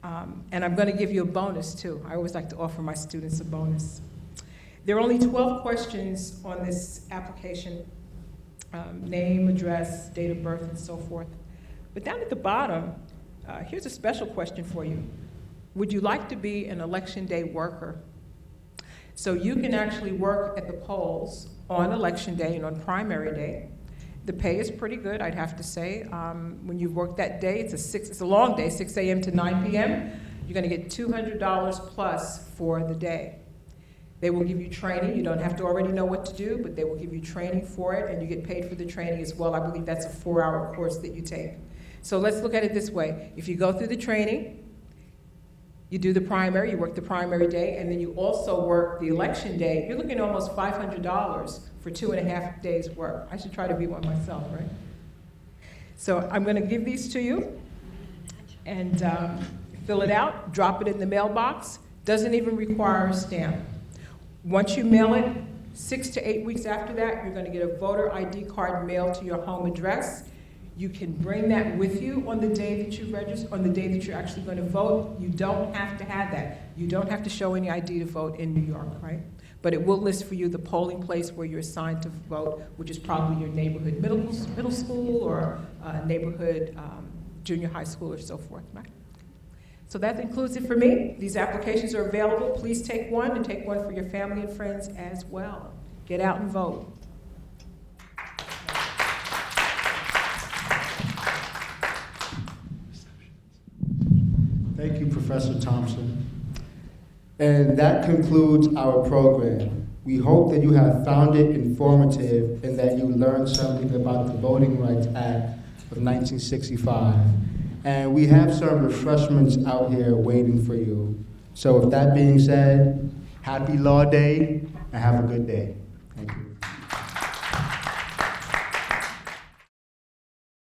And I'm going to give you a bonus, too. I always like to offer my students a bonus. There are only 12 questions on this application, name, address, date of birth, and so forth. But down at the bottom, here's a special question for you. Would you like to be an election day worker? So you can actually work at the polls on election day and on primary day. The pay is pretty good, I'd have to say. When you work that day, it's a long day, 6 a.m. to 9 p.m. You're going to get $200 plus for the day. They will give you training. You don't have to already know what to do, but they will give you training for it, and you get paid for the training as well. I believe that's a 4-hour course that you take. So let's look at it this way. If you go through the training, you do the primary, you work the primary day, and then you also work the election day, you're looking at almost $500 for 2.5 days' work. I should try to be one myself, right? So I'm going to give these to you, and fill it out, drop it in the mailbox. Doesn't even require a stamp. Once you mail it, 6 to 8 weeks after that, you're going to get a voter ID card mailed to your home address. You can bring that with you on the day that you register, on the day that you're actually going to vote. You don't have to have that. You don't have to show any ID to vote in New York, right? But it will list for you the polling place where you're assigned to vote, which is probably your neighborhood middle school or neighborhood junior high school or so forth, right? So that includes it for me. These applications are available. Please take one, and take one for your family and friends as well. Get out and vote. Thank you, Professor Thompson. And that concludes our program. We hope that you have found it informative and that you learned something about the Voting Rights Act of 1965. And we have some refreshments out here waiting for you. So with that being said, happy Law Day and have a good day. Thank you.